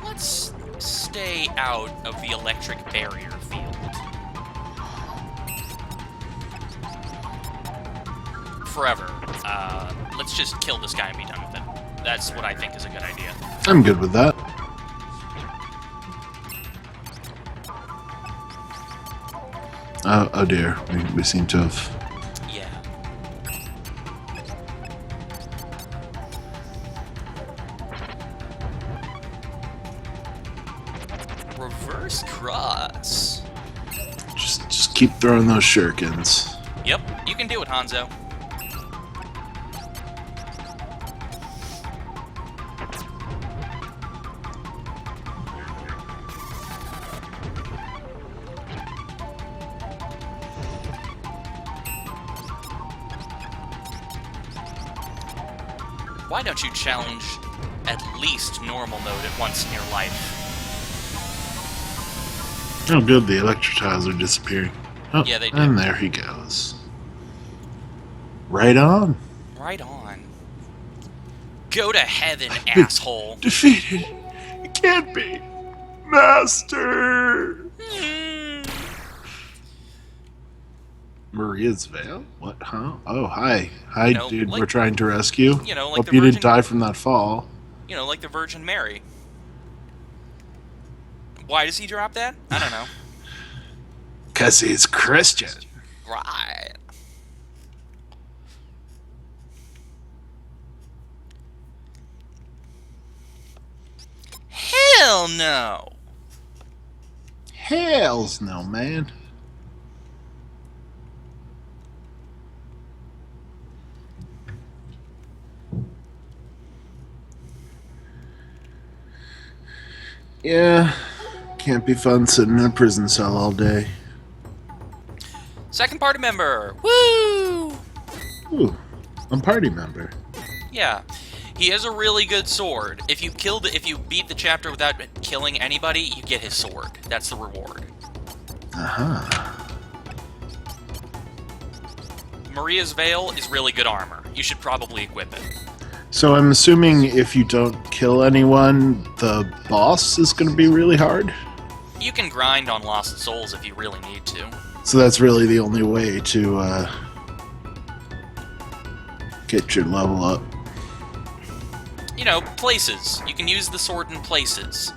Let's stay out of the electric barrier field. Forever. Let's just kill this guy and be done with it. That's what I think is a good idea. I'm good with that. Oh dear, we seem to have... Yeah. Reverse cross. Just keep throwing those shurikens. Yep, you can do it, Hanzo. Why don't you challenge at least normal mode at once in your life. Oh, good. The electrotiles are disappearing. Oh, Yeah, they do. And there he goes. Right on. Right on. Go to heaven, asshole. Defeated. It can't be. Master. Maria's veil? What? Huh? Oh, hi. Hi, dude. like- We're trying to rescue. You know, like Hope the you Virgin... didn't die from that fall. You know, like the Virgin Mary. Why does he drop that? I don't know. 'Cause he's Christian. Right. Hell no! Hells no, man. Yeah, can't be fun sitting in a prison cell all day. Second party member! Woo! Ooh, I'm party member. Yeah. He has a really good sword. If you beat the chapter without killing anybody, you get his sword. That's the reward. Uh-huh. Maria's Veil is really good armor. You should probably equip it. So I'm assuming if you don't kill anyone, the boss is going to be really hard? You can grind on Lost Souls if you really need to. So that's really the only way to get your level up. You know, places. You can use the sword in places.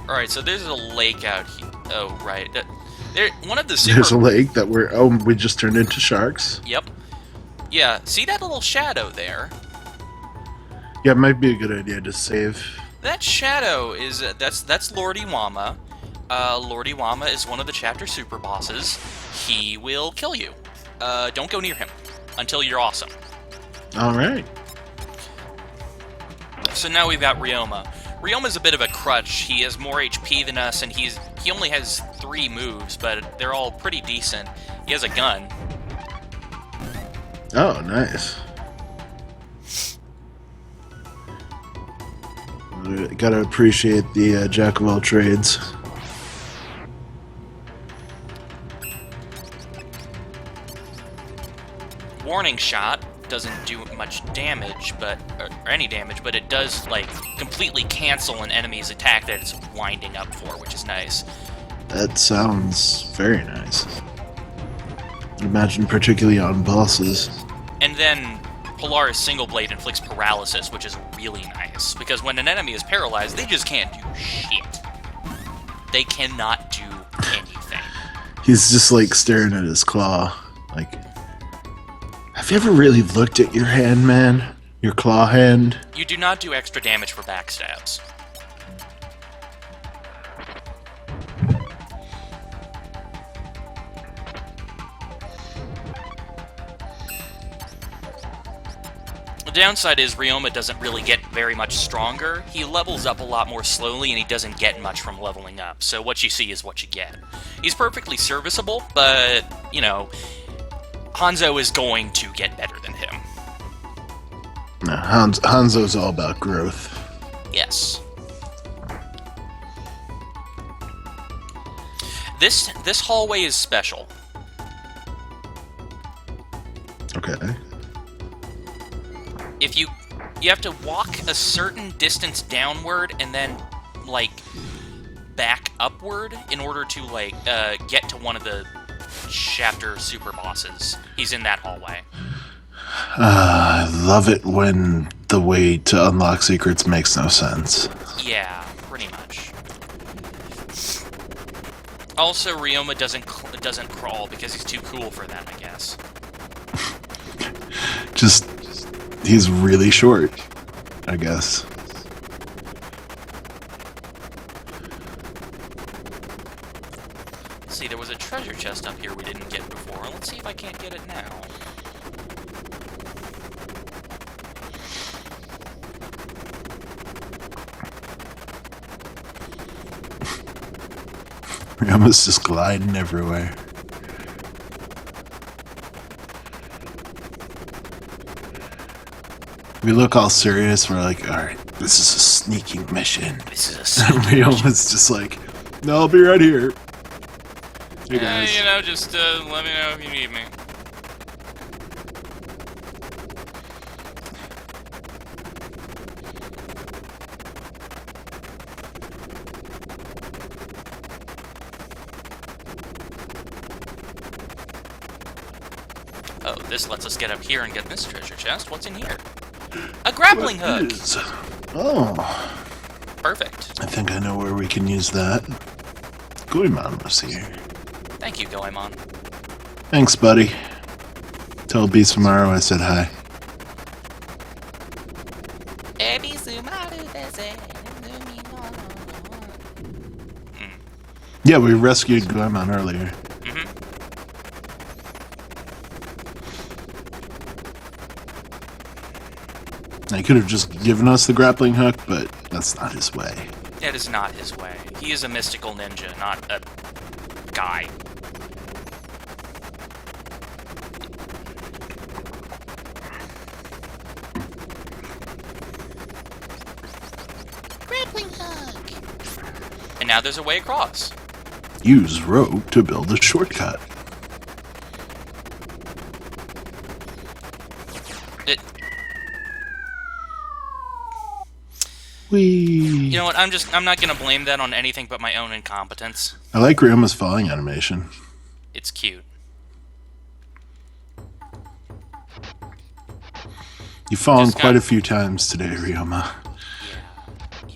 Alright, so there's a lake out here. Oh, right. One of the super... There's a lake that we just turned into sharks. Yep. Yeah, see that little shadow there? Yeah, it might be a good idea to save. That shadow is... that's Lord Iwama. Lord Iwama is one of the chapter super bosses. He will kill you. Don't go near him until you're awesome. Alright. So now we've got Ryoma. Ryoma's a bit of a crutch. He has more HP than us, and he only has 3 moves, but they're all pretty decent. He has a gun. Oh, nice. Gotta appreciate the jack of all trades. Warning shot doesn't do much damage, or any damage, but it does, like, completely cancel an enemy's attack that it's winding up for, which is nice. That sounds very nice. Imagine particularly on bosses. And then Polaris Single Blade inflicts paralysis, which is really nice, because when an enemy is paralyzed, they just can't do shit. They cannot do anything. He's just like staring at his claw. Like, have you ever really looked at your hand, man? Your claw hand? You do not do extra damage for backstabs. The downside is Ryoma doesn't really get very much stronger. He levels up a lot more slowly, and he doesn't get much from leveling up. So what you see is what you get. He's perfectly serviceable, but, you know, Hanzo is going to get better than him. No, Hanzo's all about growth. Yes. This hallway is special. Okay. If you have to walk a certain distance downward and then, like, back upward in order to, like, get to one of the chapter super bosses. He's in that hallway. I love it when the way to unlock secrets makes no sense. Yeah, pretty much. Also, Ryoma doesn't crawl because he's too cool for that, I guess. Just, he's really short, I guess. Let's see, there was a treasure chest up here we didn't get before. Let's see if I can't get it now. Ryoma's just gliding everywhere. We look all serious. We're like, all right, this is a sneaking mission. This is a And sneaky Ryoma's just like, no, I'll be right here. Hey guys. you know, just let me know if you need me. Oh, this lets us get up here and get this treasure chest. What's in here? A grappling What hook! is- Oh, Perfect. I think I know where we can use that. Goemon was here. Thank you, Goemon. Thanks, buddy. Tell Hanzo-maru I said hi. Yeah, we rescued Goemon earlier. He could have just given us the grappling hook, but that's not his way. That is not his way. He is a mystical ninja, not a guy. Grappling hook. And now there's a way across. Use rope to build a shortcut. You know what? I'm not gonna blame that on anything but my own incompetence. I like Ryoma's falling animation. It's cute. You've fallen Just quite got- a few times today, Ryoma. Yeah.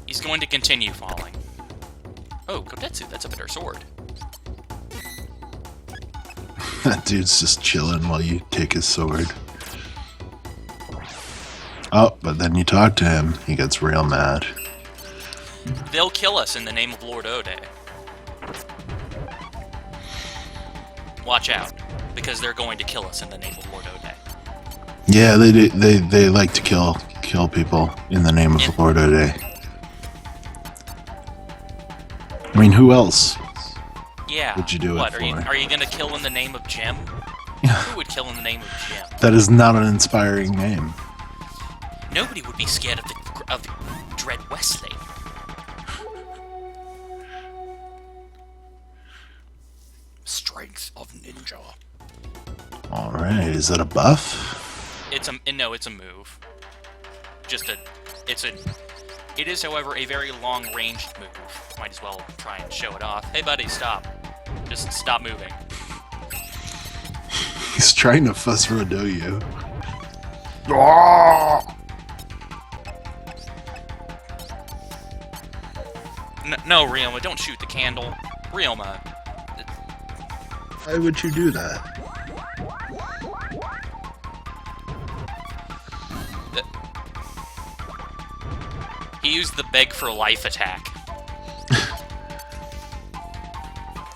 He's going to continue falling. Oh, Kotetsu, that's a better sword. That dude's just chilling while you take his sword. Oh, but then you talk to him, he gets real mad. They'll kill us in the name of Lord Ode. Watch out, because they're going to kill us in the name of Lord Ode. Yeah, they like to kill people in the name of Yeah. Lord Ode. I mean, who else? Yeah. What'd you do it What, for? are you gonna kill in the name of Jim? Yeah. Who would kill in the name of Jim? That is not an inspiring name. Nobody would be scared of Dread Wesley. Strength of ninja. Alright, is that a buff? It's a move. It is, however, a very long-ranged move. Might as well try and show it off. Hey, buddy, stop. Just stop moving. He's trying to fuss Rodo you. Ah! No, Ryoma, don't shoot the candle. Ryoma. Why would you do that? He used the beg for life attack.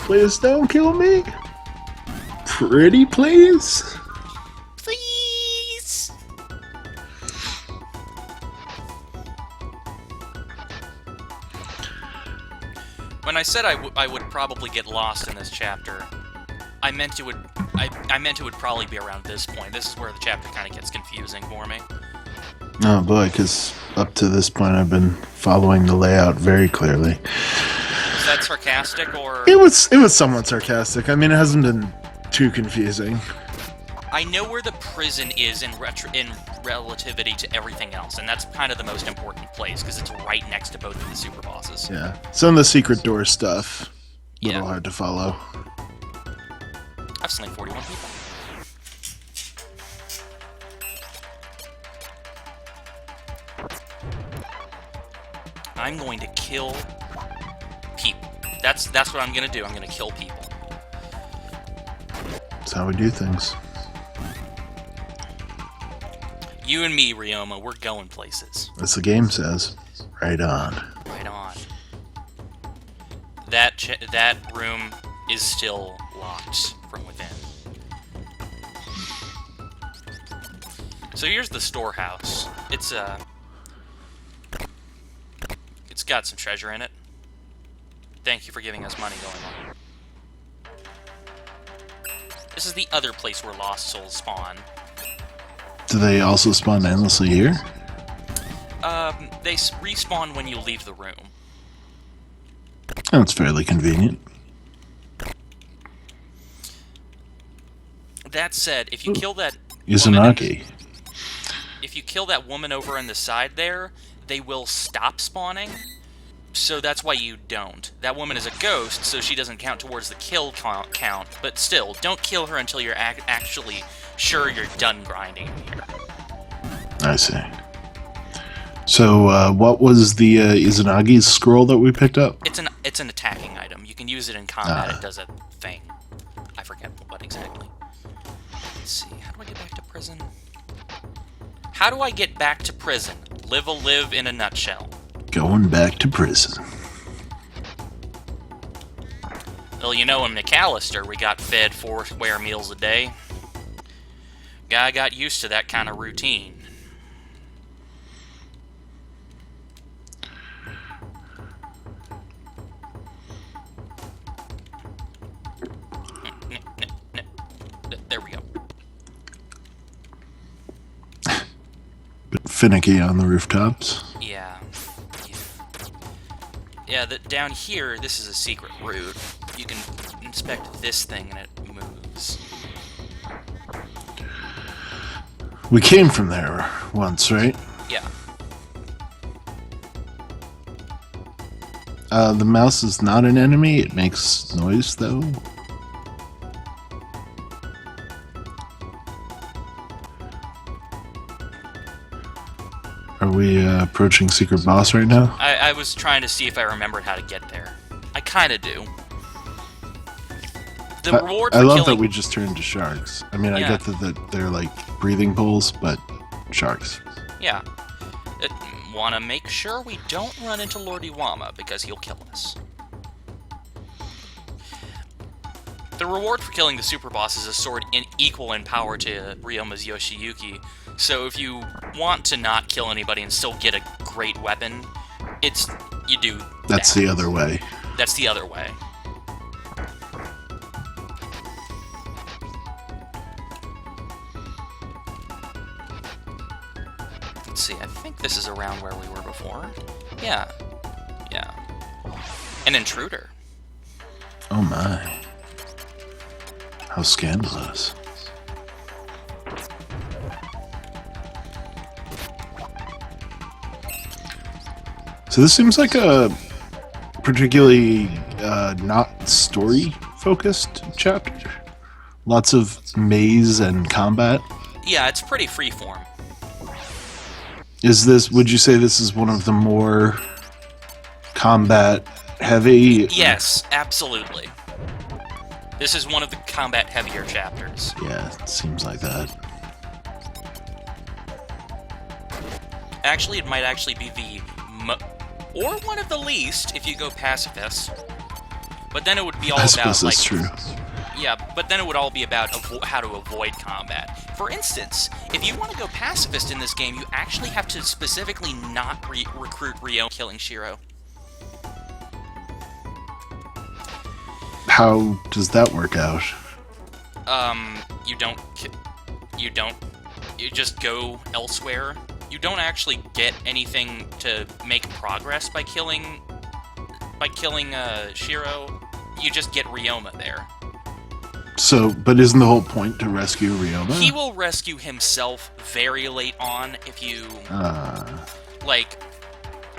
Please don't kill me. Pretty please? Please! When I said I would probably get lost in this chapter, I meant it would probably be around this point. This is where the chapter kind of gets confusing for me. Oh boy, because up to this point I've been following the layout very clearly. Is that sarcastic or? It was somewhat sarcastic. I mean, it hasn't been too confusing. I know where the prison is in relativity to everything else, and that's kind of the most important place because it's right next to both of the super bosses. Yeah, some of the secret door stuff. A little Yeah. hard to follow. I've slain 41 people. I'm going to kill people. That's what I'm going to do. I'm going to kill people. That's how we do things. You and me, Ryoma, we're going places. As the game says. Right on. Right on. That room is still locked from within. So here's the storehouse. It's got some treasure in it. Thank you for giving us money, going on. This is the other place where lost souls spawn. Do they also spawn endlessly here? They respawn when you leave the room. That's fairly convenient. That said, if you kill that Izanagi. if you kill that woman over on the side there, they will stop spawning. So that's why you don't. That woman is a ghost, so she doesn't count towards the kill count. But still, don't kill her until you're actually sure you're done grinding here. I see. So, what was the Izanagi's scroll that we picked up? It's an attacking item. You can use it in combat. It does a thing. I forget what exactly. Let's see. How do I get back to prison? How do I get back to prison? Live a live in a nutshell. Going back to prison. Well, you know, in McAllister, we got fed 4 square meals a day. Guy got used to that kind of routine. There we go. Bit finicky on the rooftops. Yeah. Yeah, down here, this is a secret route. You can inspect this thing and it moves. We came from there once, right? Yeah. The mouse is not an enemy. It makes noise, though. Are we approaching secret boss right now? I was trying to see if I remembered how to get there. I kind of do. The reward for I love killing... that we just turned to sharks. I mean, Yeah. I get that they're like breathing pools, but sharks. Yeah. Want to make sure we don't run into Lord Iwama, because he'll kill us. The reward for killing the super boss is a sword equal in power to Ryoma's Yoshiyuki, so if you want to not kill anybody and still get a great weapon, you do That's that. the other way. That's the other way. Let's see, I think this is around where we were before. Yeah. Yeah. An intruder. Oh my. How scandalous. So this seems like a particularly not story-focused chapter. Lots of maze and combat. Yeah, it's pretty freeform. Would you say this is one of the more combat-heavy? Yes, absolutely. This is one of the combat-heavier chapters. Yeah, it seems like that. Actually, it might actually be or one of the least if you go pacifist. But then it would be all I about, suppose like... that's true. Yeah, but then it would all be about how to avoid combat. For instance, if you want to go pacifist in this game, you actually have to specifically not recruit Ryo killing Shiro. How does that work out? You just go elsewhere. You don't actually get anything to make progress by killing Shiro. You just get Ryoma there. So, but isn't the whole point to rescue Ryoma? He will rescue himself very late on if you... Like...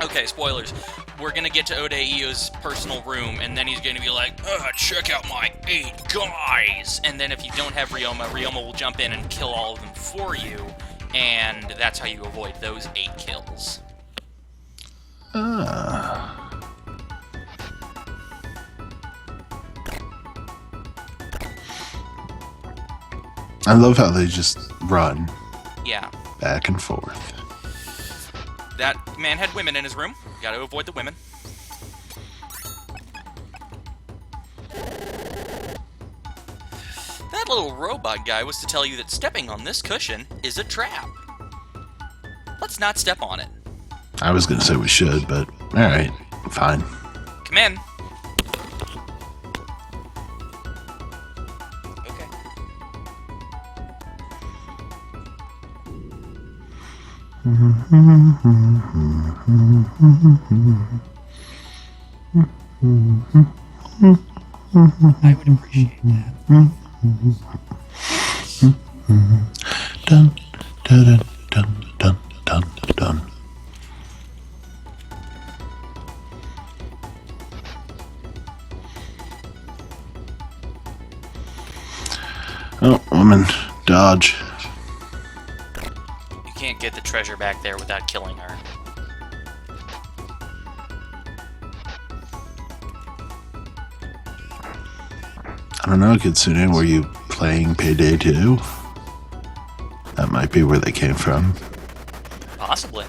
Okay, spoilers. We're gonna get to Ode-Io's personal room, and then he's gonna be like, check out my 8 guys! And then if you don't have Ryoma, Ryoma will jump in and kill all of them for you, and that's how you avoid those 8 kills. I love how they just run Yeah. back and forth. That man had women in his room. Gotta avoid the women. That little robot guy was to tell you that stepping on this cushion is a trap. Let's not step on it. I was gonna say we should, but alright, fine. Come in. Okay. I would appreciate that. Dun, dun, dun, dun, dun, dun. Oh, woman, dodge. You can't get the treasure back there without killing her. I don't know, Kitsune, were you playing Payday 2? That might be where they came from. Possibly.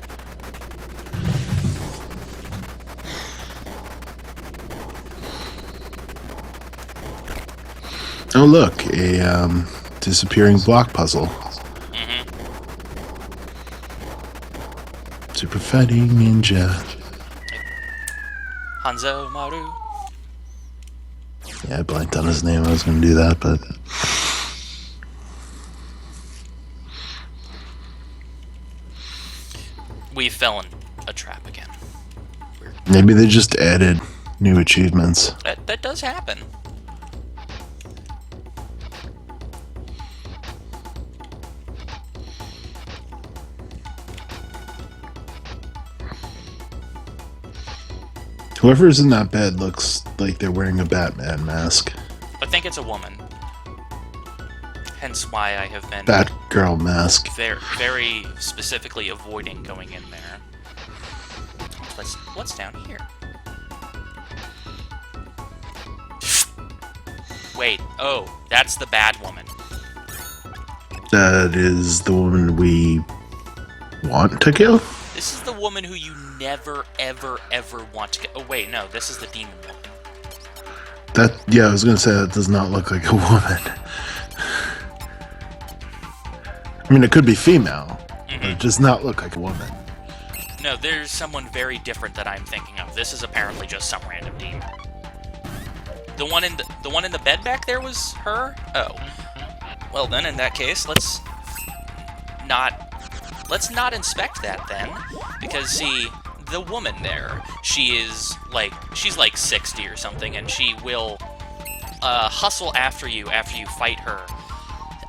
Oh, look, a disappearing block puzzle. Super fighting ninja. Hanzo-maru. Yeah, I blanked on his name. I was going to do that, but We fell in a trap again. maybe they just added new achievements. That does happen. Whoever's in that bed looks like they're wearing a Batman mask. I think it's a woman. Hence why I have been Batgirl mask. very specifically avoiding going in there. What's down here? Wait, oh, that's the bad woman. That is the woman we want to kill? This is the woman who you never, ever, ever want to get. Oh, wait, no, this is the demon woman. Yeah, I was going to say that does not look like a woman. I mean, it could be female, but it does not look like a woman. No, there's someone very different that I'm thinking of. This is apparently just some random demon. The one in the bed back there was her? Oh. Well then, in that case, let's not inspect that then, because see, the woman there, she's like 60 or something, and she will hustle after you fight her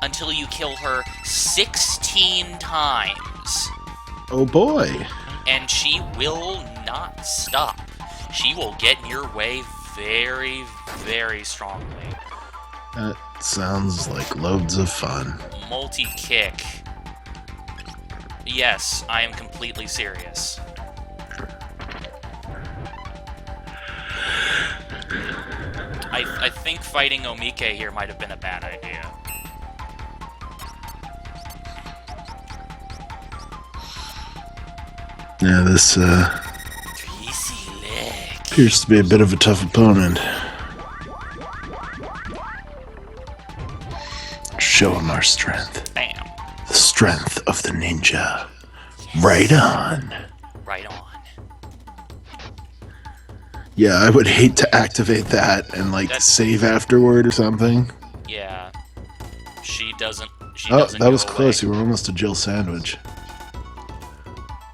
until you kill her 16 times. Oh boy. And she will not stop. She will get in your way very, very strongly. That sounds like loads of fun. Multi-kick. Yes, I am completely serious. I think fighting Omike here might have been a bad idea. Yeah, this Greasy leg. appears to be a bit of a tough opponent. Show him our strength. Bam. The strength of the ninja. Right on. Right on. Yeah, I would hate to activate that and save afterward or something. Yeah. She doesn't Oh, that was go close. away. You were almost a Jill sandwich.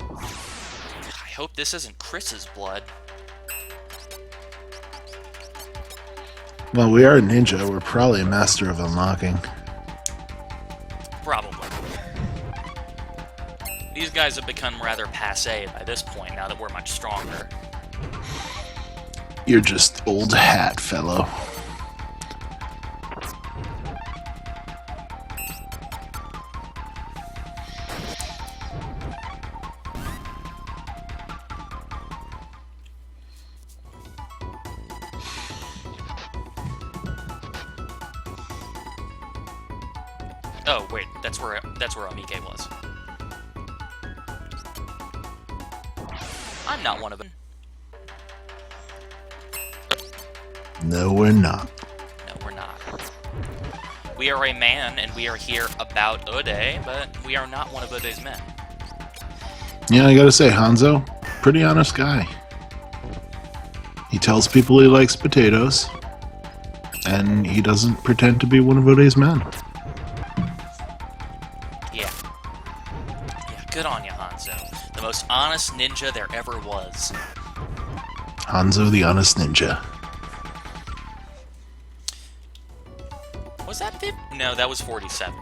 I hope this isn't Chris's blood. Well, we are a ninja. We're probably a master of unlocking. Probably. These guys have become rather passé by this point, now that we're much stronger. You're just old hat, fellow. Oh, wait, that's where Omike was. I'm not one of them. No, we're not. No, we're not. We are a man, and we are here about Ode, but we are not one of Ode's men. Yeah, I gotta say, Hanzo, pretty honest guy. He tells people he likes potatoes, and he doesn't pretend to be one of Ode's men. Yeah. Yeah, good on you, Hanzo. most honest ninja there ever was. Hanzo the Honest Ninja. Was that 50? No, that was 47.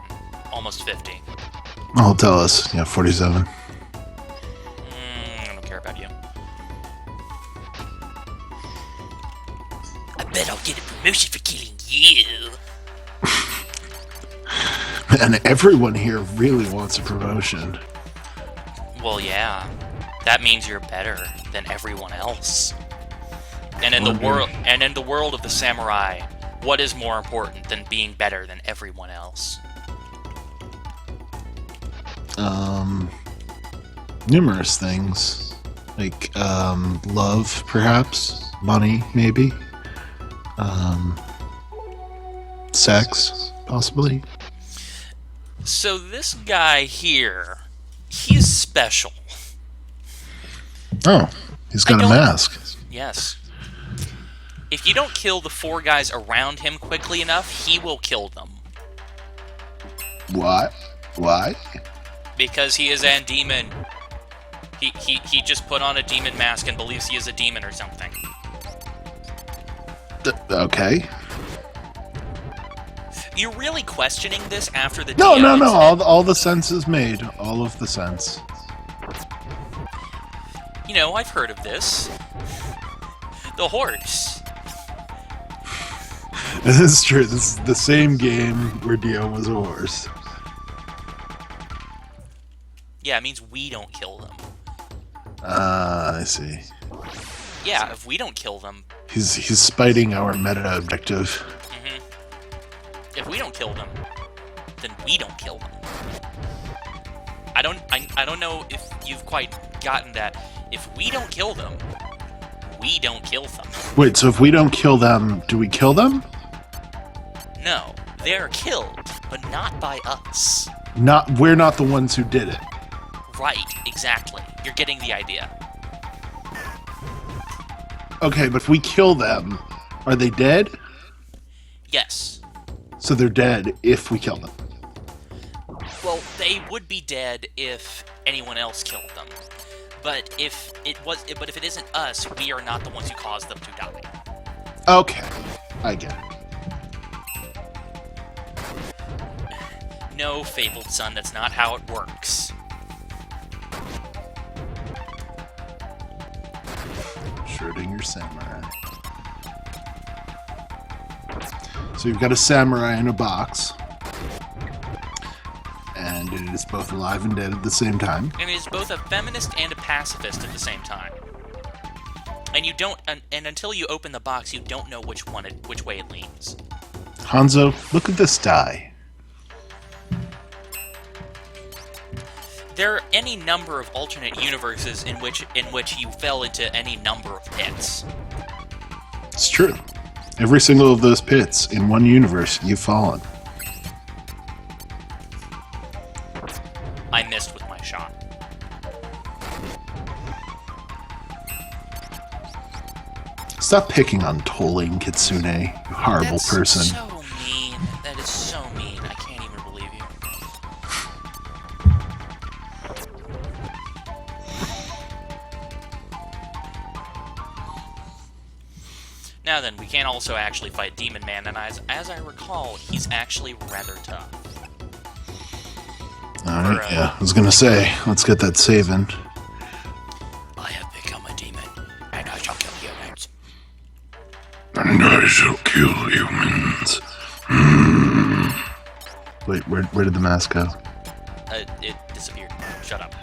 Almost 50. Oh, tell us. Yeah, 47. I don't care about you. I bet I'll get a promotion for killing you. And everyone here really wants a promotion. Well, yeah. That means you're better than everyone else. And in the world of the samurai, what is more important than being better than everyone else? Numerous things. Like, love, perhaps. Money, maybe. Sex, possibly. So this guy here, he's special. Oh, he's got a mask. Yes. If you don't kill the 4 guys around him quickly enough, he will kill them. What? Why? Because he is a demon. He just put on a demon mask and believes he is a demon or something. Okay. You're really questioning this after the No. incident? All the sense is made. All of the sense. You know, I've heard of this. The horse. This is true. This is the same game where Dio was a horse. Yeah, it means we don't kill them. I see. Yeah, if we don't kill them, He's spiting our meta objective. if we don't kill them, then we don't kill them. I don't know if you've quite gotten that. If we don't kill them, we don't kill them. Wait, so if we don't kill them, do we kill them? No, they're killed, but not by us. We're not the ones who did it. Right, exactly. You're getting the idea. Okay, but if we kill them, are they dead? Yes. So they're dead if we kill them. Well, they would be dead if anyone else killed them. But if it isn't us, we are not the ones who caused them to die. Okay, I get it. No, fabled son, that's not how it works. Schrödinger samurai. So you've got a samurai in a box, and it is both alive and dead at the same time. And it is both a feminist and a pacifist at the same time. And you don't, and until you open the box, you don't know which way it leans. Hanzo, look at this die. There are any number of alternate universes in which you fell into any number of pits. It's true. Every single of those pits in one universe, you've fallen. I missed with my shot. Stop picking on Tolling Kitsune, you horrible That's person. so mean. That is so mean. I can't even believe you. Now then, we can also actually fight Demon Man, and as I recall, he's actually rather tough. Alright, yeah, I was gonna say, let's get that saving. I have become a demon, and I shall kill humans. And I shall kill humans. Wait, where did the mask go? It disappeared. Shut up.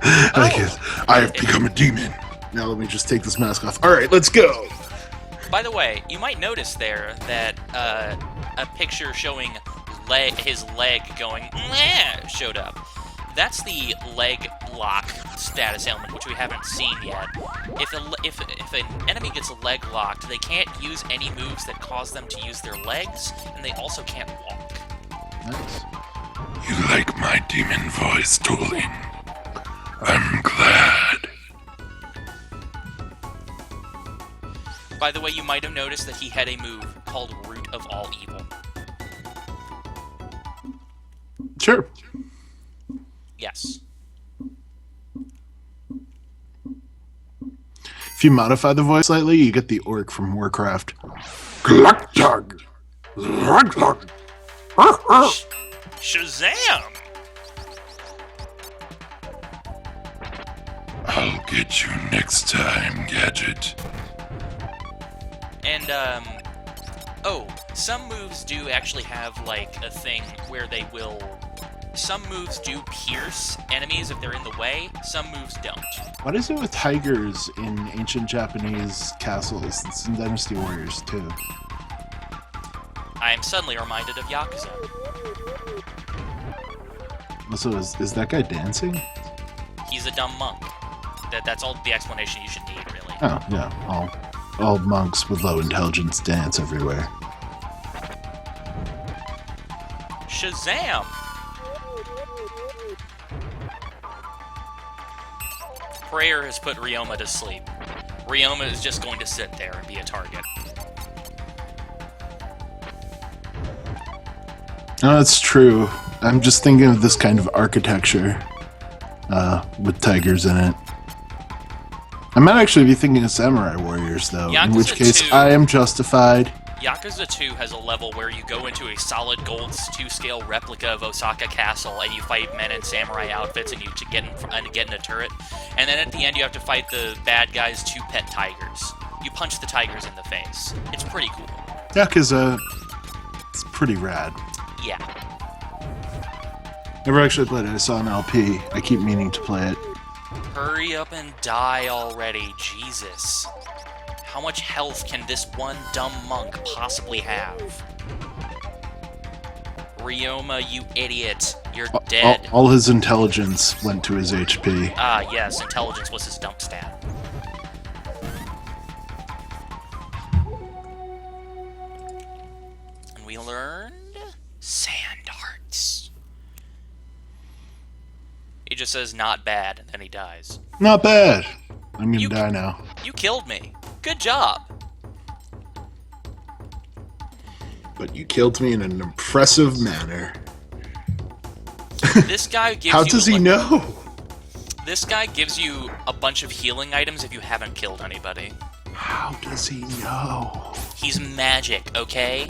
I have become a demon. Now let me just take this mask off. Alright, let's go! By the way, you might notice there that a picture showing his leg going "Meh," showed up. That's the leg lock status ailment, which we haven't seen yet. If an enemy gets leg locked, they can't use any moves that cause them to use their legs, and they also can't walk. Nice. You like my demon voice, Tolling? I'm glad. By the way, you might have noticed that he had a move called Root of All Evil. Sure. Yes. you modify the voice slightly, you get the orc from Warcraft. Gluck-tug. Glug-glug. Shazam! I'll get you next time, Gadget. And, oh, some moves do actually have, like, a thing where they will... Some moves do pierce enemies if they're in the way, some moves don't. What is it with tigers in ancient Japanese castles? It's in Dynasty Warriors, too. I am suddenly reminded of Yakuza. Also, is that guy dancing? He's a dumb monk. That's all the explanation you should need, really. Oh, yeah. All monks with low intelligence dance everywhere. Shazam! Prayer has put Ryoma to sleep. Ryoma is just going to sit there and be a target. No, that's true. I'm just thinking of this kind of architecture with tigers in it. I might actually be thinking of Samurai Warriors, though, in which Yakuza case 2 I am justified. Yakuza 2 has a level where you go into a solid gold 2-scale replica of Osaka Castle, and you fight men in samurai outfits, and you get in a turret. And then at the end, you have to fight the bad guys' 2 pet tigers. You punch the tigers in the face. It's pretty cool. Yakuza, it's pretty rad. Yeah. Never actually played it. I saw an LP. I keep meaning to play it. Hurry up and die already, Jesus. How much health can this one dumb monk possibly have? Ryoma, you idiot. You're dead. All his intelligence went to his HP. Ah, yes, intelligence was his dump stat. And we learned sand darts. He just says not bad, and then he dies. Not bad. I'm gonna You- die now. You killed me. Good job. But you killed me in an impressive manner. This guy gives How you does he like- know? This guy gives you a bunch of healing items if you haven't killed anybody. How does he know? He's magic, okay?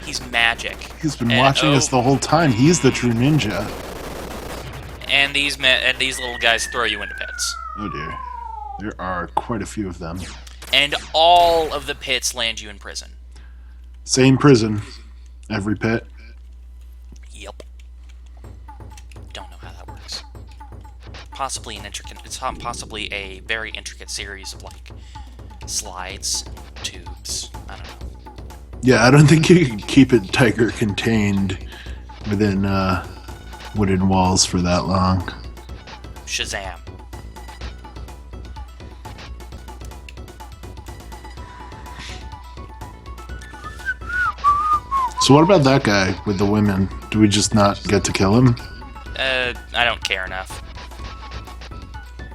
He's magic. He's been watching us the whole time. He's the true ninja. And these little guys throw you into pits. Oh dear. There are quite a few of them. And all of the pits land you in prison. Same prison. Every pit. Yep. Don't know how that works. Possibly possibly a very intricate series of like slides, tubes. I don't know. Yeah, I don't think you can keep it tiger contained within wooden walls for that long. Shazam. So what about that guy with the women? Do we just not get to kill him? I don't care enough.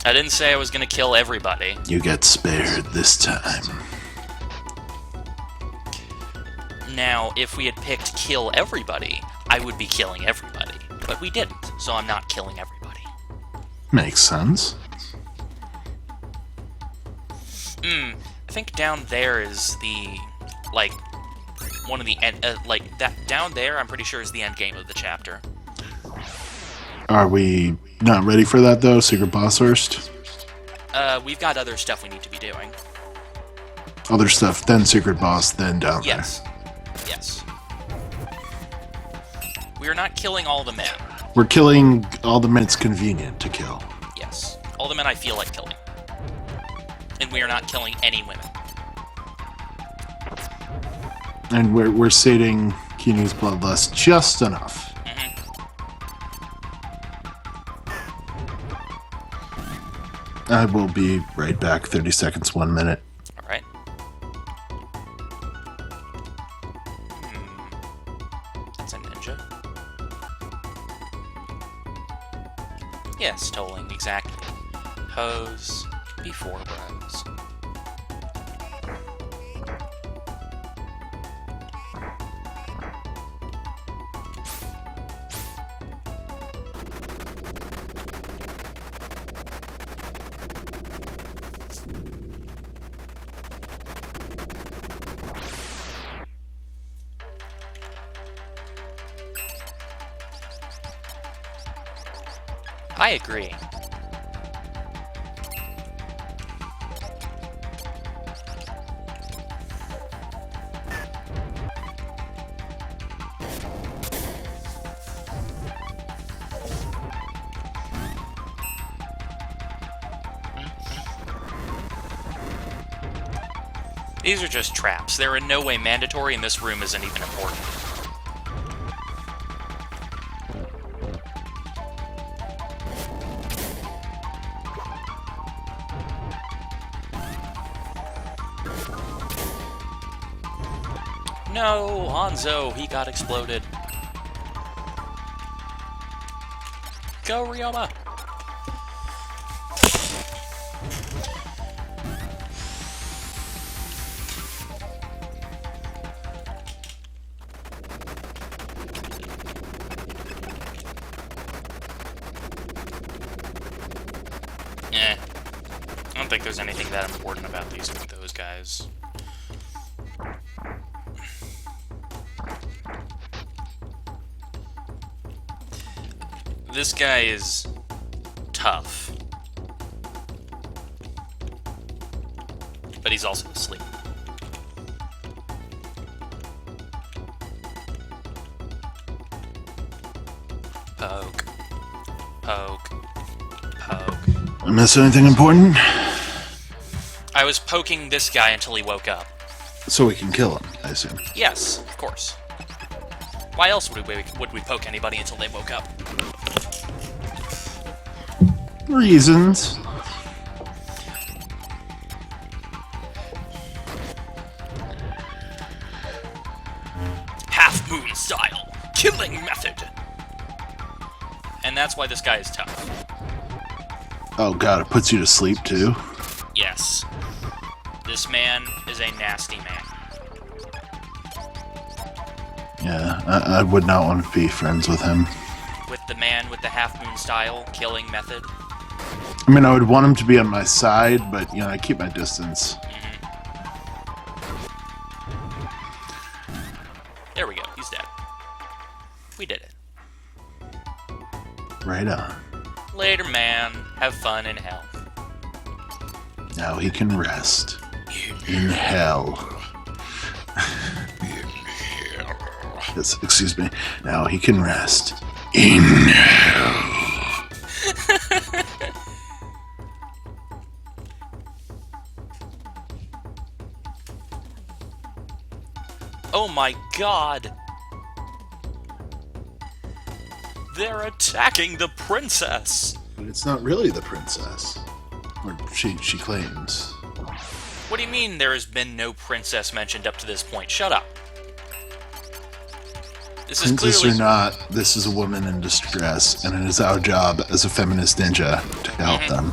I didn't say I was gonna kill everybody. You get spared this time. Now, if we had picked kill everybody, I would be killing everybody. But we didn't, so I'm not killing everybody. Makes sense. I think down there is the, like, one of the end, like, that down there I'm pretty sure is the end game of the chapter. Are we not ready for that, though? Secret boss first? We've got other stuff we need to be doing. Other stuff, then secret boss, then down Yes. Yes. We are not killing all the men. there. We're killing all the men it's convenient to kill. Yes. All the men I feel like killing. And we are not killing any women. And we're sating Kinu's bloodlust just enough. I will be right back. 30 seconds, 1 minute. Alright. That's a ninja. Yes, tolling, exactly. Hose before bros. I agree. These are just traps. They're in no way mandatory, and this room isn't even important. No, Hanzo, he got exploded. Go, Ryoma! I don't think there's anything that important about those guys. This guy is tough, but he's also asleep. Poke. Poke. Poke. I miss anything important? I was poking this guy until he woke up. So we can kill him, I assume. Yes, of course. Why else would we poke anybody until they woke up? Reasons. Half-moon style. Killing method. And that's why this guy is tough. Oh god, it puts you to sleep too? Yes. This man is a nasty man. Yeah, I would not want to be friends with him. With the man with the half-moon style killing method. I mean, I would want him to be on my side, but, you know, I keep my distance. There we go, he's dead. We did it. Right on. Later, man. Have fun in hell. Now he can rest. In hell. Yes, excuse me. Now he can rest. In hell. Oh my god! They're attacking the princess! But it's not really the princess. Or she claims. What do you mean there has been no princess mentioned up to this point? Shut up. This is Princess clearly... or not, this is a woman in distress, and it is our job as a feminist ninja to help them.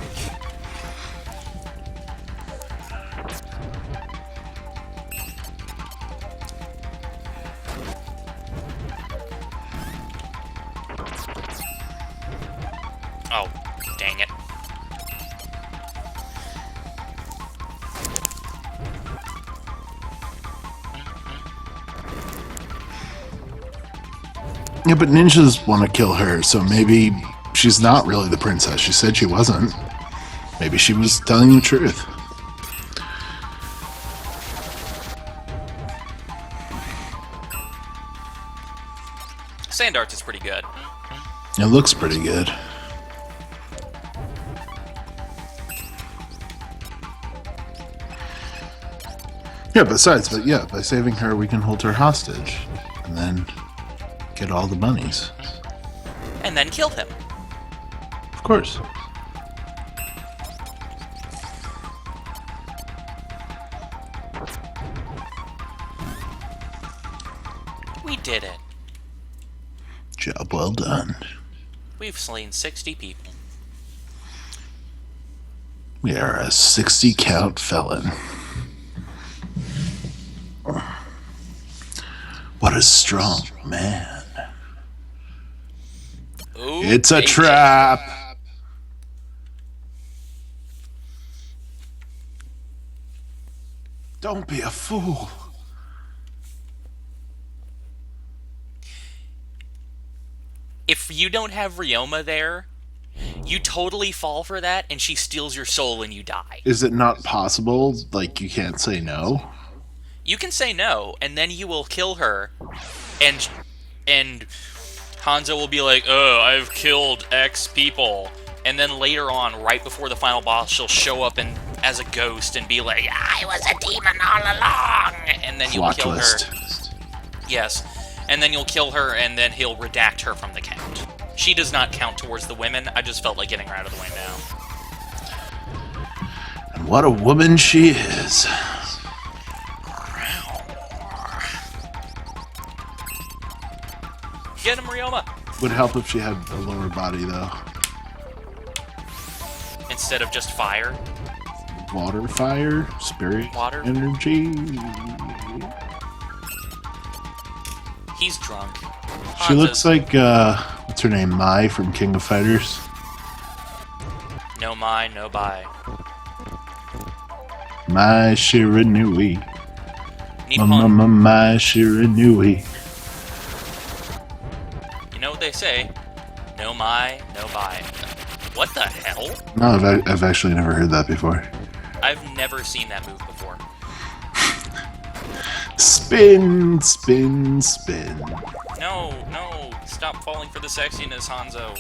Oh, dang it. Yeah, but ninjas want to kill her, so maybe she's not really the princess. She said she wasn't. Maybe she was telling the truth. Sand Arts is pretty good. It looks pretty good. Yeah, besides, but yeah, by saving her, we can hold her hostage. And then get all the bunnies. And then kill him. Of course. We did it. Job well done. We've slain 60 people. We are a 60 count felon. What a strong man. Ooh, It's a baby. trap. Don't be a fool. If you don't have Ryoma there, You totally fall for that, and she steals your soul and you die. Is it not possible? Like, you can't say no? You can say no, and then you will kill her, and Hanzo will be like, "Oh, I've killed X people," and then later on, right before the final boss, she'll show up as a ghost and be like, "I was a demon all along," and then you'll Plot kill twist. her. Yes, and then you'll kill her, and then he'll redact her from the count. She does not count towards the women. I just felt like getting her out of the way now. And what a woman she is. Get him, Ryoma! Would help if she had a lower body, though. Instead of just fire. Water, fire, spirit, Water. energy. He's drunk. She looks Hanzo's- like, what's her name? Mai from King of Fighters. No mai, no buy. Mai Shiranui. Nippon. Mai Shiranui. You know what they say? No mai, no buy. What the hell? No, I've actually never heard that before. I've never seen that move before. Spin, spin, spin. No, no, stop falling for the sexiness, Hanzo.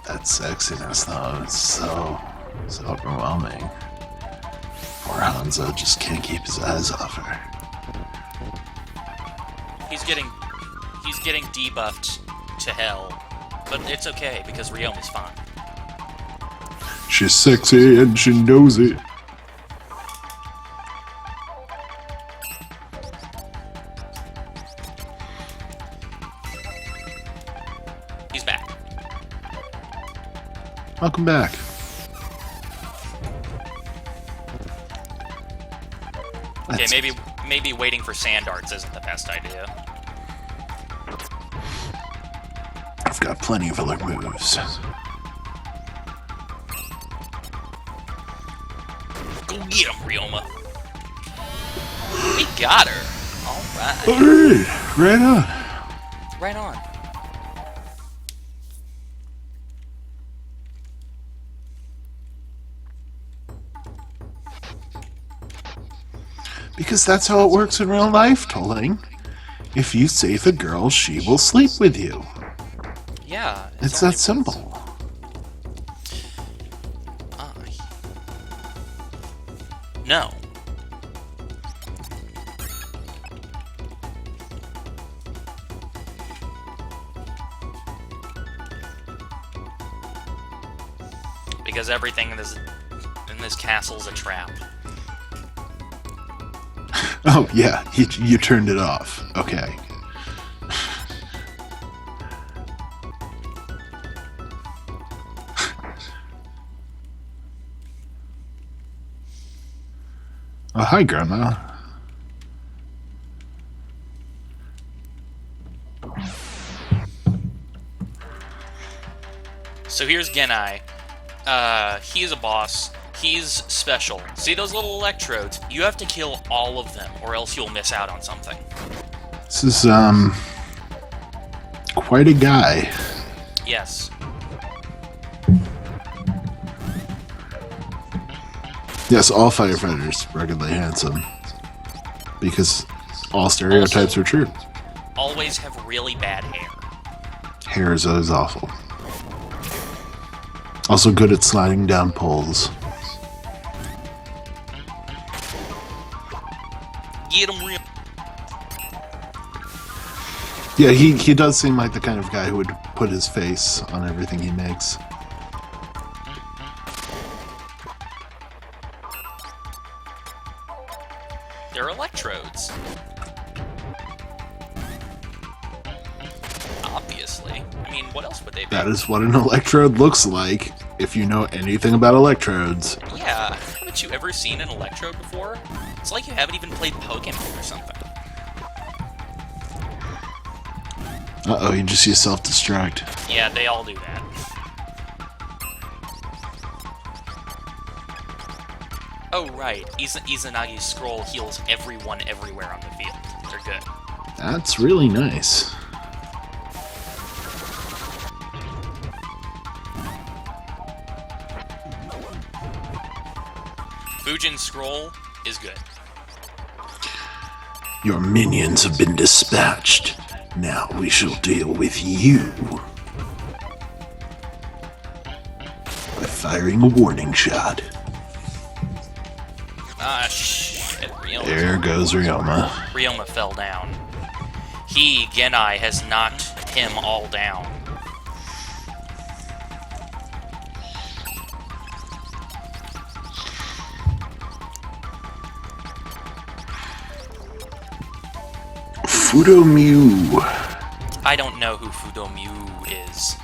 That sexiness, though, is so overwhelming. Poor Hanzo just can't keep his eyes off her. He's getting debuffed to hell, but it's okay because Ryomu's fine. She's sexy and she knows it. He's back. Welcome back. Okay, That's- maybe waiting for sand darts isn't the best idea. I've got plenty of other moves. Go get him, Ryoma. We got her. All right, Alright, right on. right on. Because that's how it works in real life, Tolling. If you save a girl, she will sleep with you. Yeah, It's only- that simple. Ah. No. Because everything in this castle's a trap. Oh, yeah, you turned it off. Okay. Oh, hi, Grandma. So here's Genai. He's a boss. He's special. See those little electrodes? You have to kill all of them, or else you'll miss out on something. This is, quite a guy. Yes. Yes, all firefighters ruggedly handsome. Because all stereotypes Also- are true. Always have really bad hair. Hair is always awful. Also good at sliding down poles. Get him real. Yeah, he does seem like the kind of guy who would put his face on everything he makes. They're electrodes. Obviously. I mean, what else would they be? That is what an electrode looks like, if you know anything about electrodes. Yeah. Haven't you ever seen an electrode before? It's like you haven't even played Pokemon or something. Uh-oh, you just use self-destruct. Yeah, they all do that. Oh, right. Izanagi's scroll heals everyone everywhere on the field. They're good. That's really nice. Fujin's scroll is good. Your minions have been dispatched. Now we shall deal with you. By firing a warning shot. Ah, shit. There goes Ryoma. Ryoma fell down. He, Genai, has knocked him all down. Fudomyu. I don't know who Fudomyu is.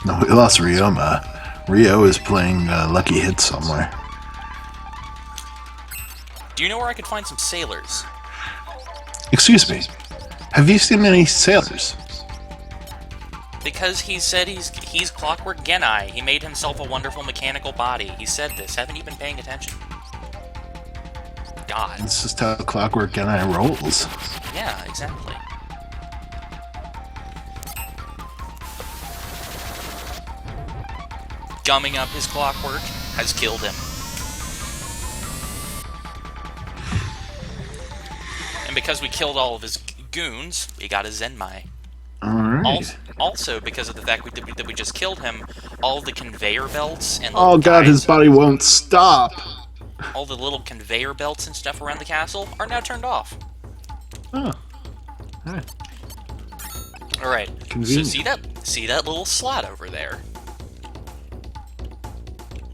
No, we lost Ryoma. Ryo is playing Lucky Hit somewhere. Do you know where I could find some sailors? Excuse me. Have you seen any sailors? Because he said he's Clockwork Genai. He made himself a wonderful mechanical body. He said this. Haven't you been paying attention? God. It's just how Clockwork Genai rolls. Yeah, exactly. Gumming up his clockwork has killed him. And because we killed all of his goons, we got a Zenmai. Alright. Also, because of the fact that we just killed him, all the conveyor belts and Oh god, his body won't stop. all the little conveyor belts and stuff around the castle are now turned off. Oh. Alright. All right. So Convenient. see that little slot over there.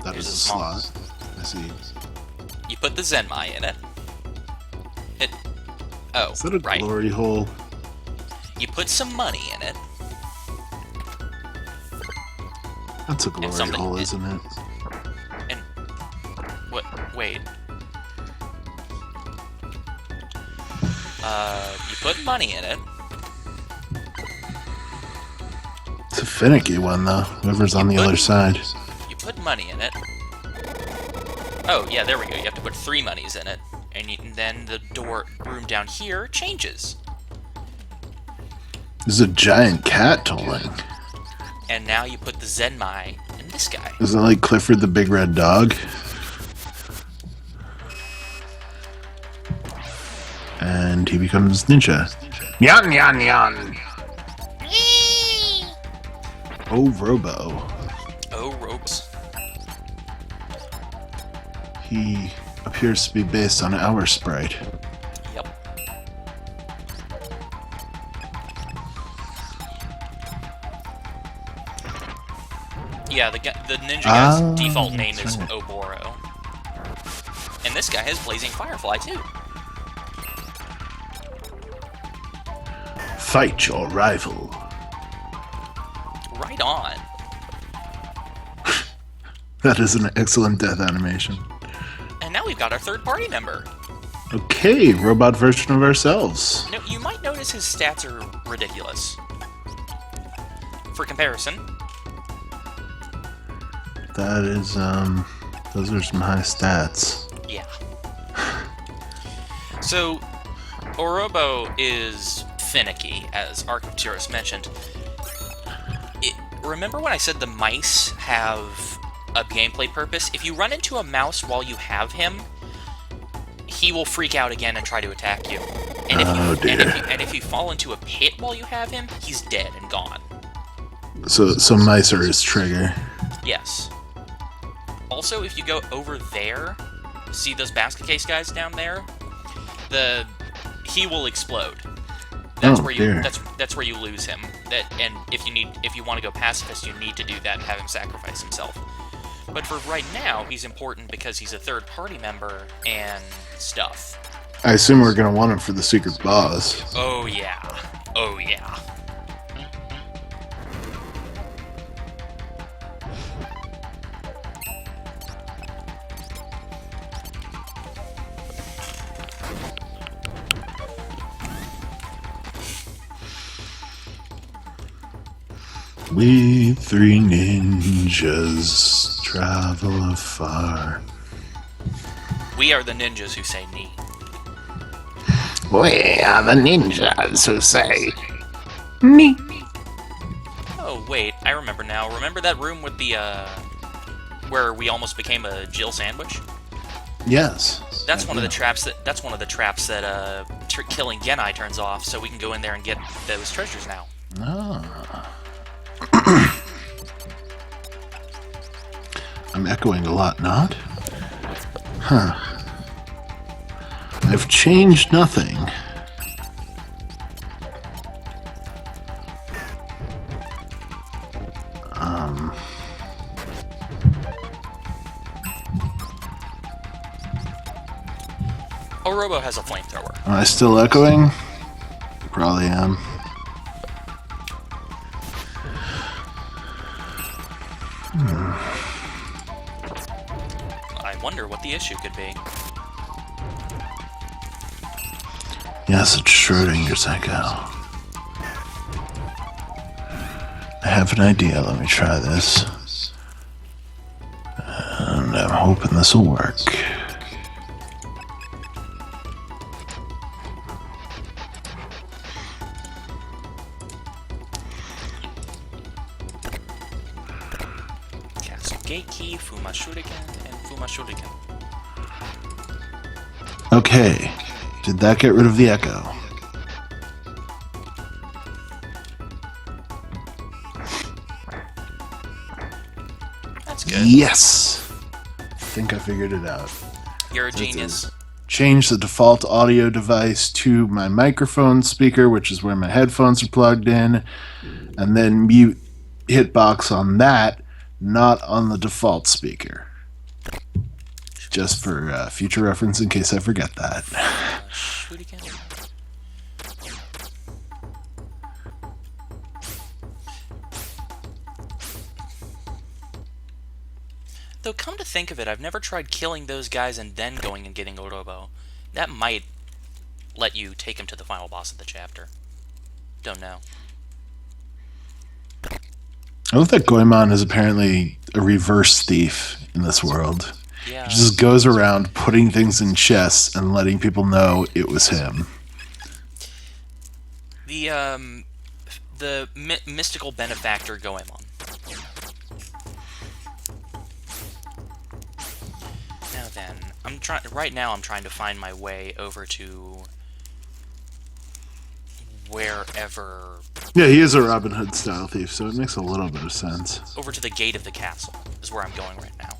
That Here's is a a small- slot. I see. You put the Zenmai in it. Oh, Is that a right. glory hole? You put some money in it. That's a glory something- hole, isn't it? And what? Wait. You put money in it. It's a finicky one, though. Whoever's on the other side. You put money in it. Oh yeah, there we go. You have to put 3 monies in it, and then the room down here changes. There's a giant cat tolling. And now you put the Zenmai in this guy. Isn't it like Clifford the Big Red Dog? And he becomes ninja. Nyan nyan nyan! Oh, Robo. Oh, ropes. He appears to be based on our sprite. Yep. Yeah, the ninja guy's default name that's is right. Oboro. And this guy has Blazing Firefly, too. Fight your rival. Right on. That is an excellent death animation. And now we've got our third party member. Okay, robot version of ourselves. Now, you might notice his stats are ridiculous. For comparison, That is, those are some high stats. yeah. So, Orobo is finicky, as Arcturus mentioned. Remember when I said the mice have a gameplay purpose? If you run into a mouse while you have him, he will freak out again and try to attack you. And if you fall into a pit while you have him, he's dead and gone. So mice are his trigger. Yes. Also, if you go over there, see those basket case guys down there? He will explode. That's where you dear. that's where you lose him. And if you want to go pacifist, you need to do that and have him sacrifice himself. But for right now, he's important because he's a third party member and stuff. I assume we're gonna want him for the secret boss. Oh yeah. Oh yeah. We three ninjas travel afar. We are the ninjas who say "ni." We are the ninjas who say, "Me." Oh wait, I remember now. Remember that room with the where we almost became a Jill sandwich? Yes. That's one of the traps that killing Genai turns off, so we can go in there and get those treasures now. Ah. I'm echoing a lot, not? Huh. I've changed nothing. Orobo has a flamethrower. Am I still echoing? Probably am. I wonder what the issue could be. Yes, it's Schrodinger's echo. I have an idea. Let me try this. And I'm hoping this will work. Castle Gate Key, Fuma Shuriken, and Fuma Shuriken. Okay. Did that get rid of the echo? That's good. Yes! I think I figured it out. You're a genius. Change the default audio device to my microphone speaker, which is where my headphones are plugged in, and then mute hitbox on that, not on the default speaker. Just for future reference in case I forget that. Shuriken. Though, come to think of it, I've never tried killing those guys and then going and getting Orobo. That might let you take him to the final boss of the chapter. Don't know. I love that Goemon is apparently a reverse thief in this world. Yeah. He just goes around putting things in chests and letting people know it was him. The mystical benefactor Goemon. Now then, right now I'm trying to find my way over to wherever. Yeah, he is a Robin Hood style thief, so it makes a little bit of sense. Over to the gate of the castle is where I'm going right now.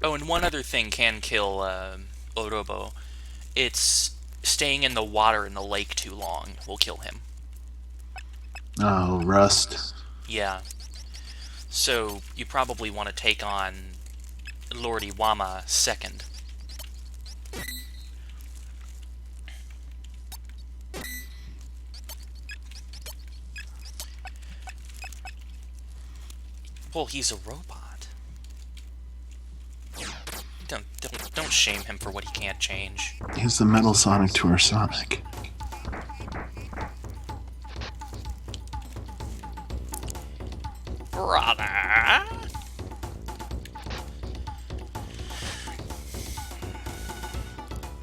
Oh, and one other thing can kill Orobo. It's staying in the water in the lake too long will kill him. Oh, Rust. Yeah. So you probably want to take on Lord Iwama second. Well, he's a robot. Don't shame him for what he can't change. He's the Metal Sonic to our Sonic. Brother!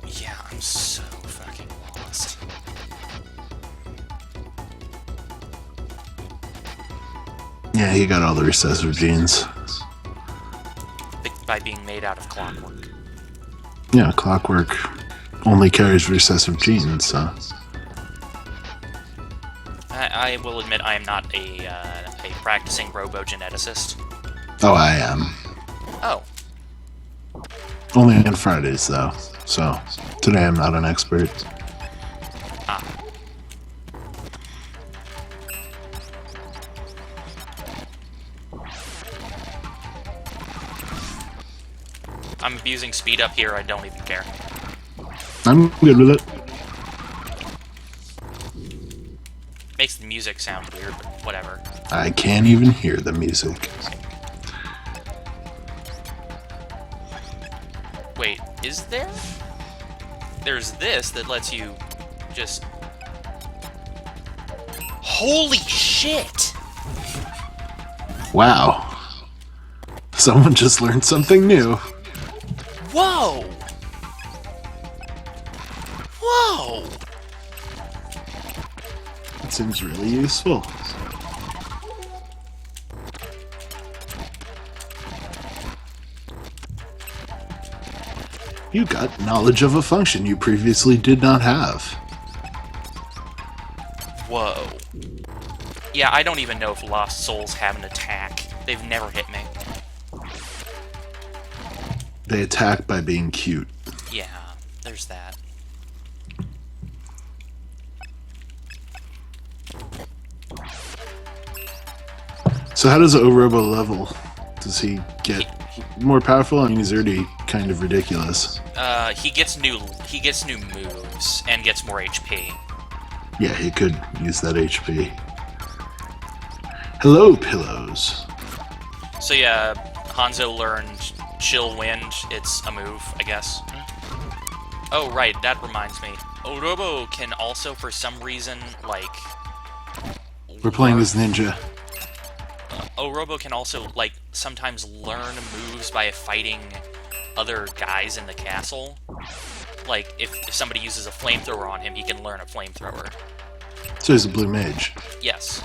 Yeah, I'm so fucking lost. Yeah, he got all the recessive genes. By being made out of clockwork. Yeah, clockwork only carries recessive genes, so. I will admit I am not a practicing robo-geneticist. Oh, I am. Oh. Only on Fridays, though. So, today I'm not an expert. Ah. I'm abusing speed up here, I don't even care. I'm good with it. Makes the music sound weird, but whatever. I can't even hear the music. Wait, is there? There's this that lets you just... Holy shit! Wow. Someone just learned something new. Whoa! Whoa! It seems really useful. You got knowledge of a function you previously did not have. Whoa. Yeah, I don't even know if Lost Souls have an attack. They've never hit me. They attack by being cute. Yeah, there's that. So how does Orobo level? Does he get more powerful? I mean, he's already kind of ridiculous. He gets new moves and gets more HP. Yeah, he could use that HP. Hello, pillows. So yeah, Hanzo learned Chill Wind. It's a move, I guess. Oh, right, that reminds me. Orobo can also, for some reason, like... We're playing as ninja. Orobo can also, like, sometimes learn moves by fighting other guys in the castle. Like, if somebody uses a flamethrower on him, he can learn a flamethrower. So he's a blue mage. Yes.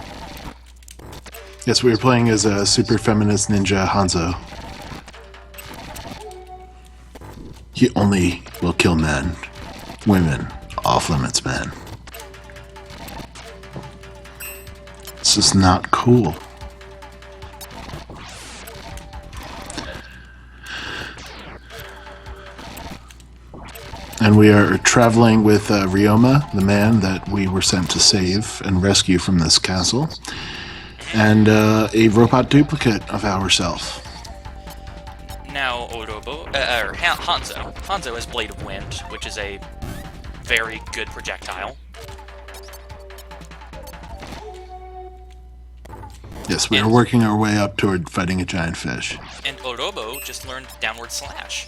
Yes, we were playing as a super feminist ninja Hanzo. He only will kill men. Women, off limits, man. This is not cool. And we are traveling with Ryoma, the man that we were sent to save and rescue from this castle, and a robot duplicate of ourselves. Now Orobo, or Hanzo. Hanzo has Blade of Wind, which is a very good projectile. Yes, we are working our way up toward fighting a giant fish. And Orobo just learned Downward Slash.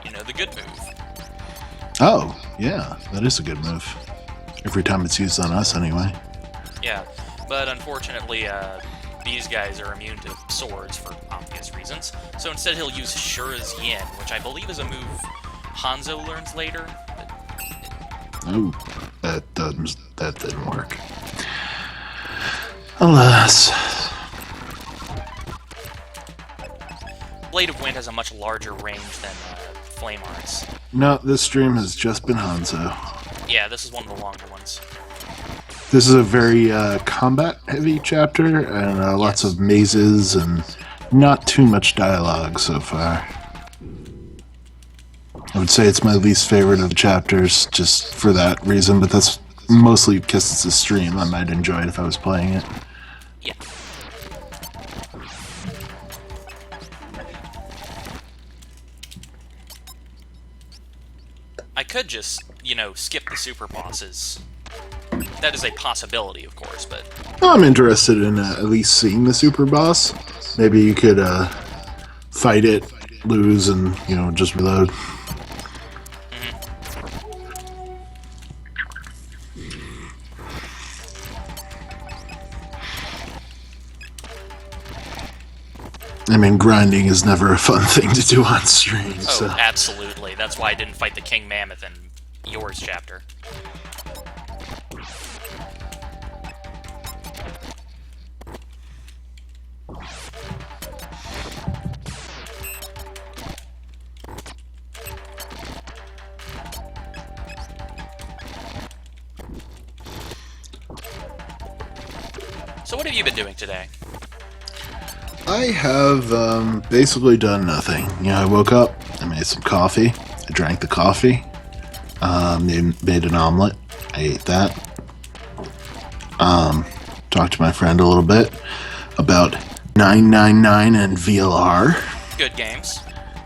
You know, the good move. Oh, yeah, that is a good move. Every time it's used on us, anyway. Yeah, but unfortunately, these guys are immune to swords for obvious reasons. So instead he'll use Shura's Yin, which I believe is a move Hanzo learns later. Oh, that didn't work. Alas. Blade of Wind has a much larger range than Flame Arts. No, this stream has just been Hanzo. Yeah, this is one of the longer ones. This is a very combat-heavy chapter, and lots of mazes, and not too much dialogue so far. I would say it's my least favorite of the chapters, just for that reason, but that's mostly because it's a stream. I might enjoy it if I was playing it. Yeah. I could just, you know, skip the super bosses. That is a possibility, of course, but... I'm interested in at least seeing the super boss. Maybe you could fight it, lose, and, you know, just reload. I mean, grinding is never a fun thing to do on stream, Oh, so... absolutely. That's why I didn't fight the King Mammoth in yours chapter. So what have you been doing today? I have basically done nothing. You know, I woke up, I made some coffee, I drank the coffee, made an omelet, I ate that. Talked to my friend a little bit about 999 and VLR. Good games.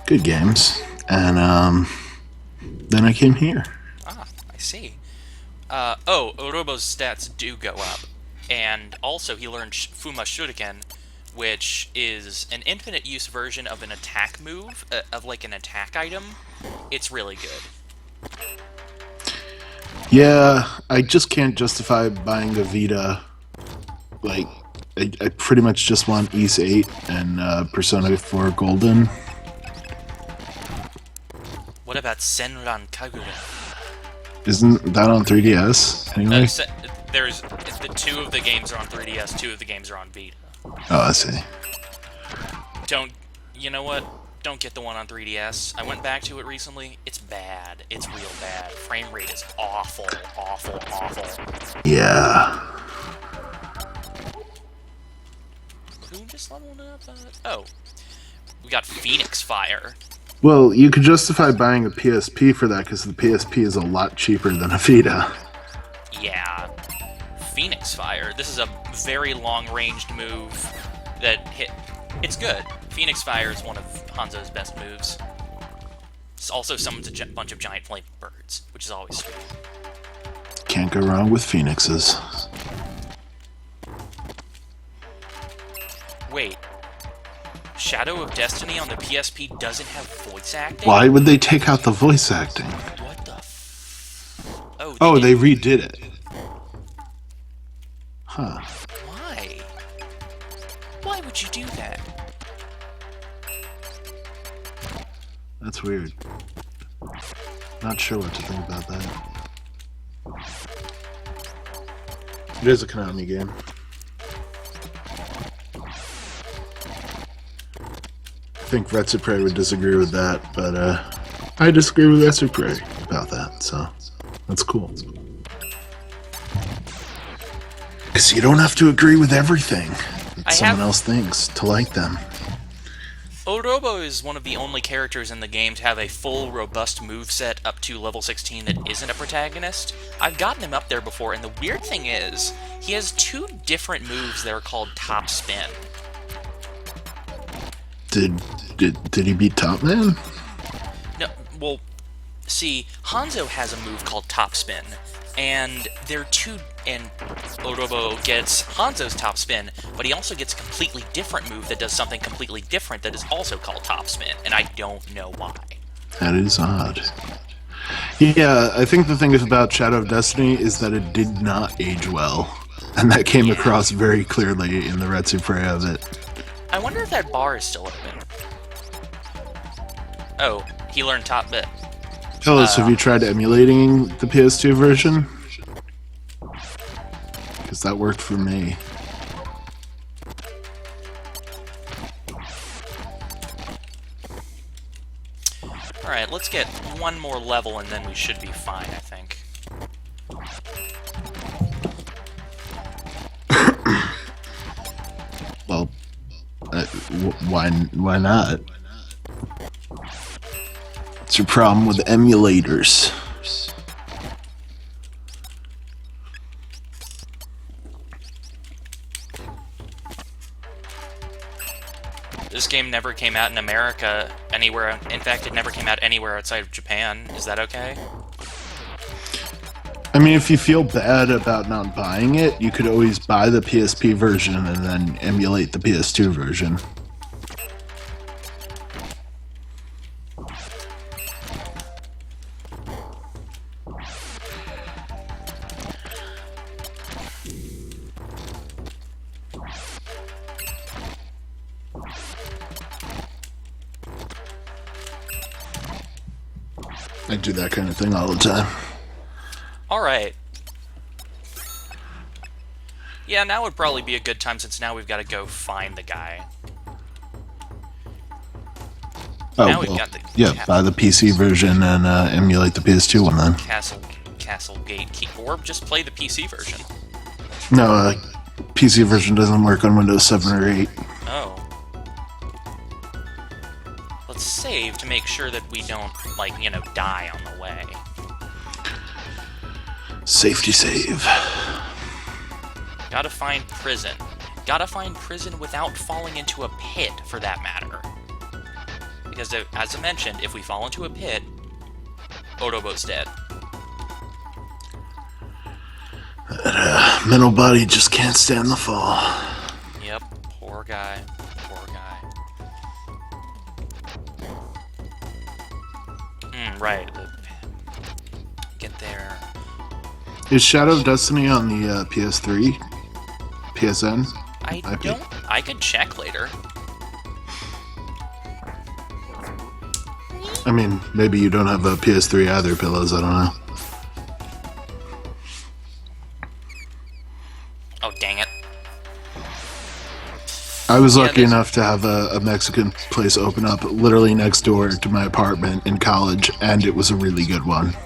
Good games. And then I came here. Ah, I see. Orobo's stats do go up. And also he learned Fuma Shuriken, which is an infinite use version of an attack move, of like an attack item. It's really good. Yeah, I just can't justify buying a Vita. Like, I pretty much just want Ys 8 and Persona 4 Golden. What about Senran Kagura? Isn't that on 3DS anyway? There's the 2 of the games are on 3DS, 2 of the games are on Vita. Oh, I see. You know what? Don't get the one on 3DS. I went back to it recently. It's bad. It's real bad. Frame rate is awful, awful, awful. Yeah. Who just leveled up? Oh, we got Phoenix Fire. Well, you could justify buying a PSP for that because the PSP is a lot cheaper than a Vita. Yeah. Phoenix Fire. This is a very long-ranged move that hit. It's good. Phoenix Fire is one of Hanzo's best moves. It also summons a bunch of giant flaming birds, which is always sweet. Can't go wrong with Phoenixes. Wait. Shadow of Destiny on the PSP doesn't have voice acting? Why would they take out the voice acting? What the Oh, they redid it. Huh. Why? Why would you do that? That's weird. Not sure what to think about that. It is a Konami game. I think Retsupre would disagree with that, but I disagree with Retsupre about that, so that's cool. Because you don't have to agree with everything that someone else thinks to like them. Orobo is one of the only characters in the game to have a full, robust moveset up to level 16 that isn't a protagonist. I've gotten him up there before, and the weird thing is, he has 2 different moves that are called Top Spin. Did he beat Top Man? No, well, see, Hanzo has a move called Top Spin, and Orobo gets Hanzo's Top Spin, but he also gets a completely different move that does something completely different that is also called Top Spin, and I don't know why. That is odd. Yeah, I think the thing about Shadow of Destiny is that it did not age well, and that came across very clearly in the Retsupre of it. I wonder if that bar is still open. Oh, he learned Top Bit. Ellis, have you tried emulating the PS2 version? Because that worked for me. Alright, let's get one more level and then we should be fine, I think. Well, why not? What's your problem with emulators? This game never came out in America anywhere. In fact, it never came out anywhere outside of Japan. Is that okay? I mean, if you feel bad about not buying it, you could always buy the PSP version and then emulate the PS2 version. I do that kind of thing all the time. Alright. Yeah, now would probably be a good time since now we've got to go find the guy. Oh, now we've well, got the yeah, buy the PC version and emulate the PS2 one then. Castle Gate or just play the PC version. No, PC version doesn't work on Windows 7 or 8. Oh. Let's save to make sure that we don't, like, you know, die on the way. Safety save. Gotta find prison. Gotta find prison without falling into a pit, for that matter. Because, as I mentioned, if we fall into a pit, Orobo's dead. That mental body just can't stand the fall. Yep, poor guy. Poor guy. Right. Get there. Is Shadow of Destiny on the PS3? PSN? I could check later. I mean, maybe you don't have a PS3 either, Pillows, I don't know. I was lucky there's- enough to have a Mexican place open up literally next door to my apartment in college, and it was a really good one.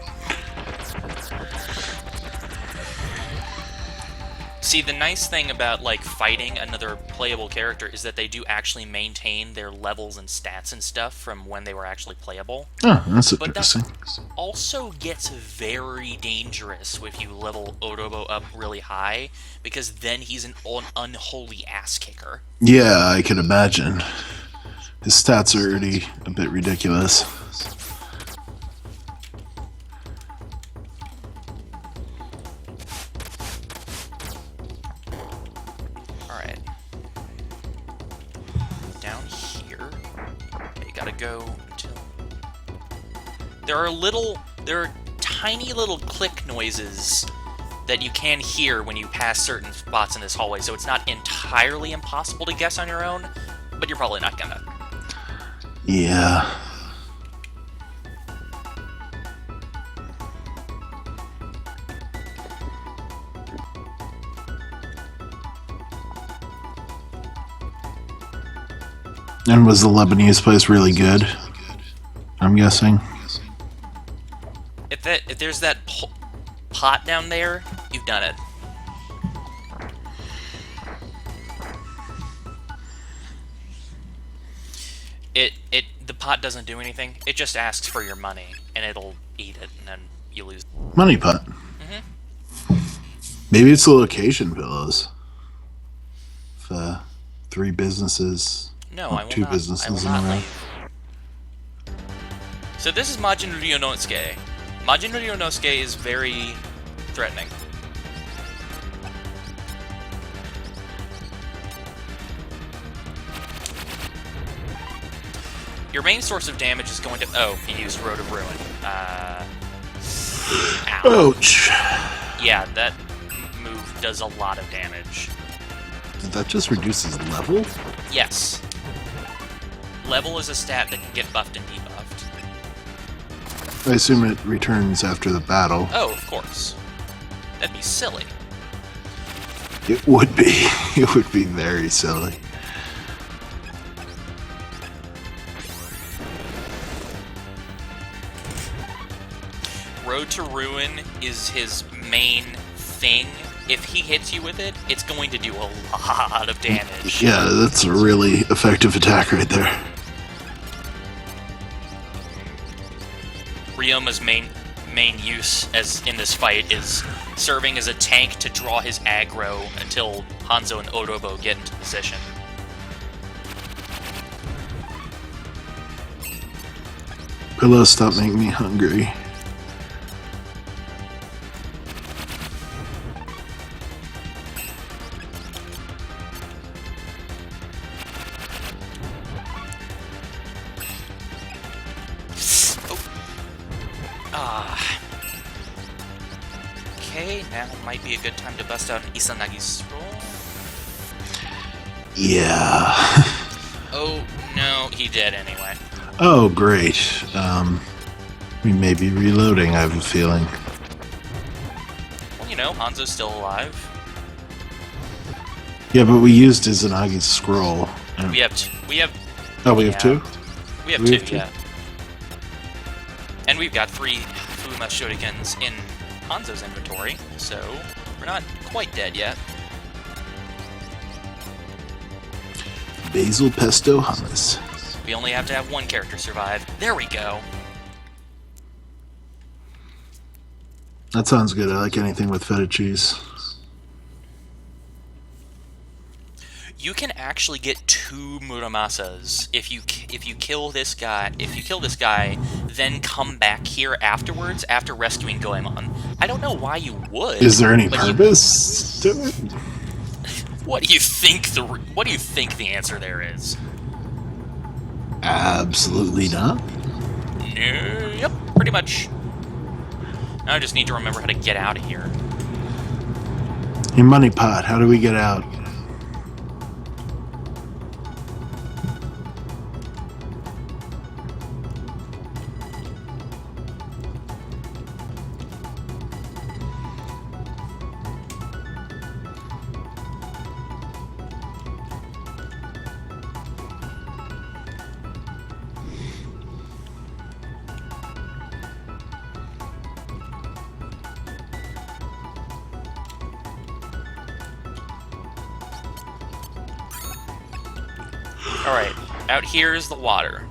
See, the nice thing about, like, fighting another playable character is that they do actually maintain their levels and stats and stuff from when they were actually playable. Oh, that's But that interesting. also gets very dangerous if you level Odobo up really high, because then he's an unholy ass kicker. Yeah, I can imagine. His stats are already a bit ridiculous. Alright. Down here. Okay, gotta go until... There are tiny little click noises that you can hear when you pass certain spots in this hallway, so it's not entirely impossible to guess on your own, but you're probably not gonna. Yeah. And was the Lebanese place really good? I'm guessing. If there's that pot down there, you've done it. The pot doesn't do anything. It just asks for your money, and it'll eat it, and then you lose. Money pot. Maybe it's the location pillows. The 3 businesses. No, or I will 2 not. businesses I will in not a row. leave. So this is Majin Ryonosuke. Majin Ryonosuke is very threatening. Your main source of damage is going to... Oh, he used Road of Ruin. Ow. Ouch. Yeah, that move does a lot of damage. That just reduces level? Yes. Level is a stat that can get buffed and debuffed. I assume it returns after the battle. Oh, of course. That'd be silly. It would be. It would be very silly. Road to Ruin is his main thing. If he hits you with it, it's going to do a lot of damage. Yeah, that's a really effective attack right there. Ryoma's main use as in this fight is serving as a tank to draw his aggro until Hanzo and Odobo get into position. Pillow, stop making me hungry. Okay, now might be a good time to bust out an Isanagi's scroll. Yeah. Oh, no, he did anyway. Oh, great. We may be reloading, I have a feeling. Well, you know, Hanzo's still alive. Yeah, but we used Izanagi's scroll. We have Oh, we have yeah. 2? We have We two, have two? yeah. And we've got 3 Fuma Shurikens in Hanzo's inventory, so we're not quite dead yet. Basil pesto hummus. We only have to have 1 character survive. There we go. That sounds good. I like anything with feta cheese. You can actually get 2 Muramasas if you kill this guy. If you kill this guy, then come back here afterwards after rescuing Goemon. I don't know why you would. Is there any but you- purpose to it? What do you think the answer there is? Absolutely not. Yep, pretty much. Now I just need to remember how to get out of here. Your money pot, how do we get out? Alright, out here is the water.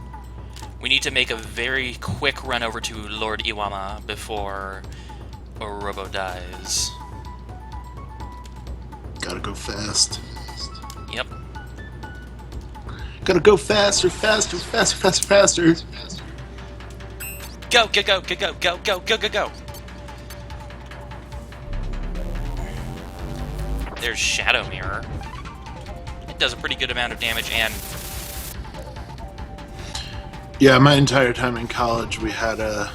We need to make a very quick run over to Lord Iwama before Orobo dies. Gotta go fast. Yep. Gotta go faster, faster, faster, faster, faster. Go, go, go, go, go, go, go, go, go, go! There's Shadow Mirror. It does a pretty good amount of damage, and Yeah, my entire time in college, we had a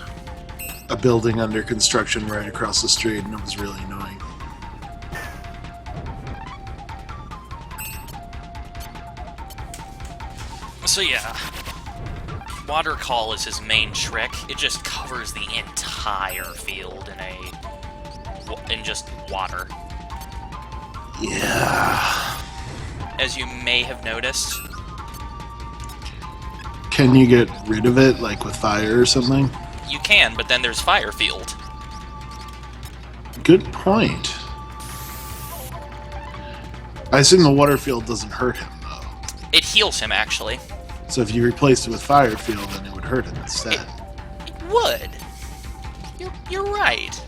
building under construction right across the street, and it was really annoying. so yeah. Water Call is his main trick. It just covers the entire field in just water. Yeah. As you may have noticed, Can you get rid of it, like with fire or something? you can, but then there's Fire Field. Good point. I assume the water field doesn't hurt him, though. It heals him, actually. So if you replaced it with fire field, then it would hurt him instead. It would. You're right.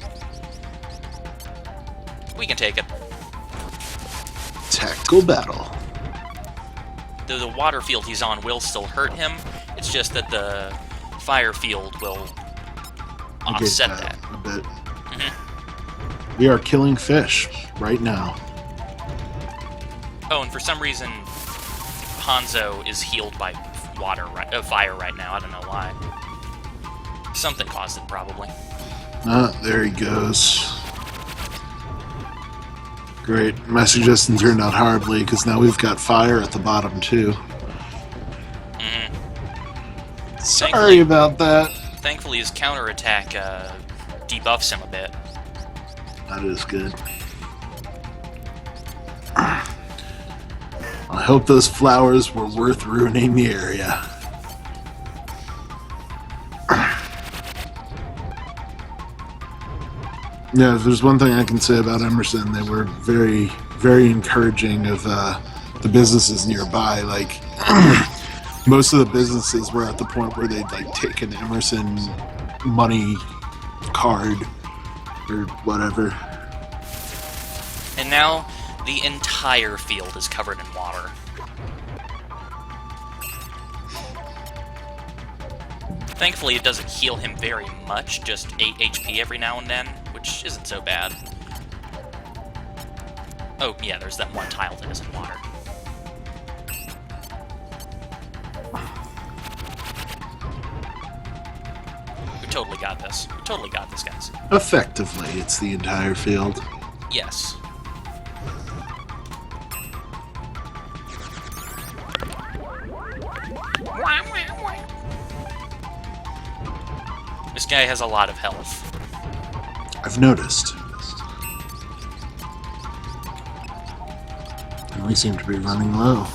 We can take it. Tactical battle. Though the water field he's on will still hurt him, it's just that the fire field will offset that. A bit. Mhm. We are killing fish right now. Oh, and for some reason, Hanzo is healed by fire right now. I don't know why. Something caused it, probably. Ah, there he goes. Great. My suggestion turned out horribly, because now we've got fire at the bottom, too. Sorry Thankfully- about that. Thankfully, his counterattack debuffs him a bit. That is good. I hope those flowers were worth ruining the area. Yeah, if there's one thing I can say about Emerson, they were very, very encouraging of the businesses nearby. Like, most of the businesses were at the point where they'd like take an Emerson money card or whatever. And now, the entire field is covered in water. Thankfully, it doesn't heal him very much, just 8 HP every now and then, which isn't so bad. Oh, yeah, there's that one tile that is in water. We totally got this. We totally got this, guys. Effectively, it's the entire field. Yes. This guy has a lot of health. I've noticed. And we seem to be running low.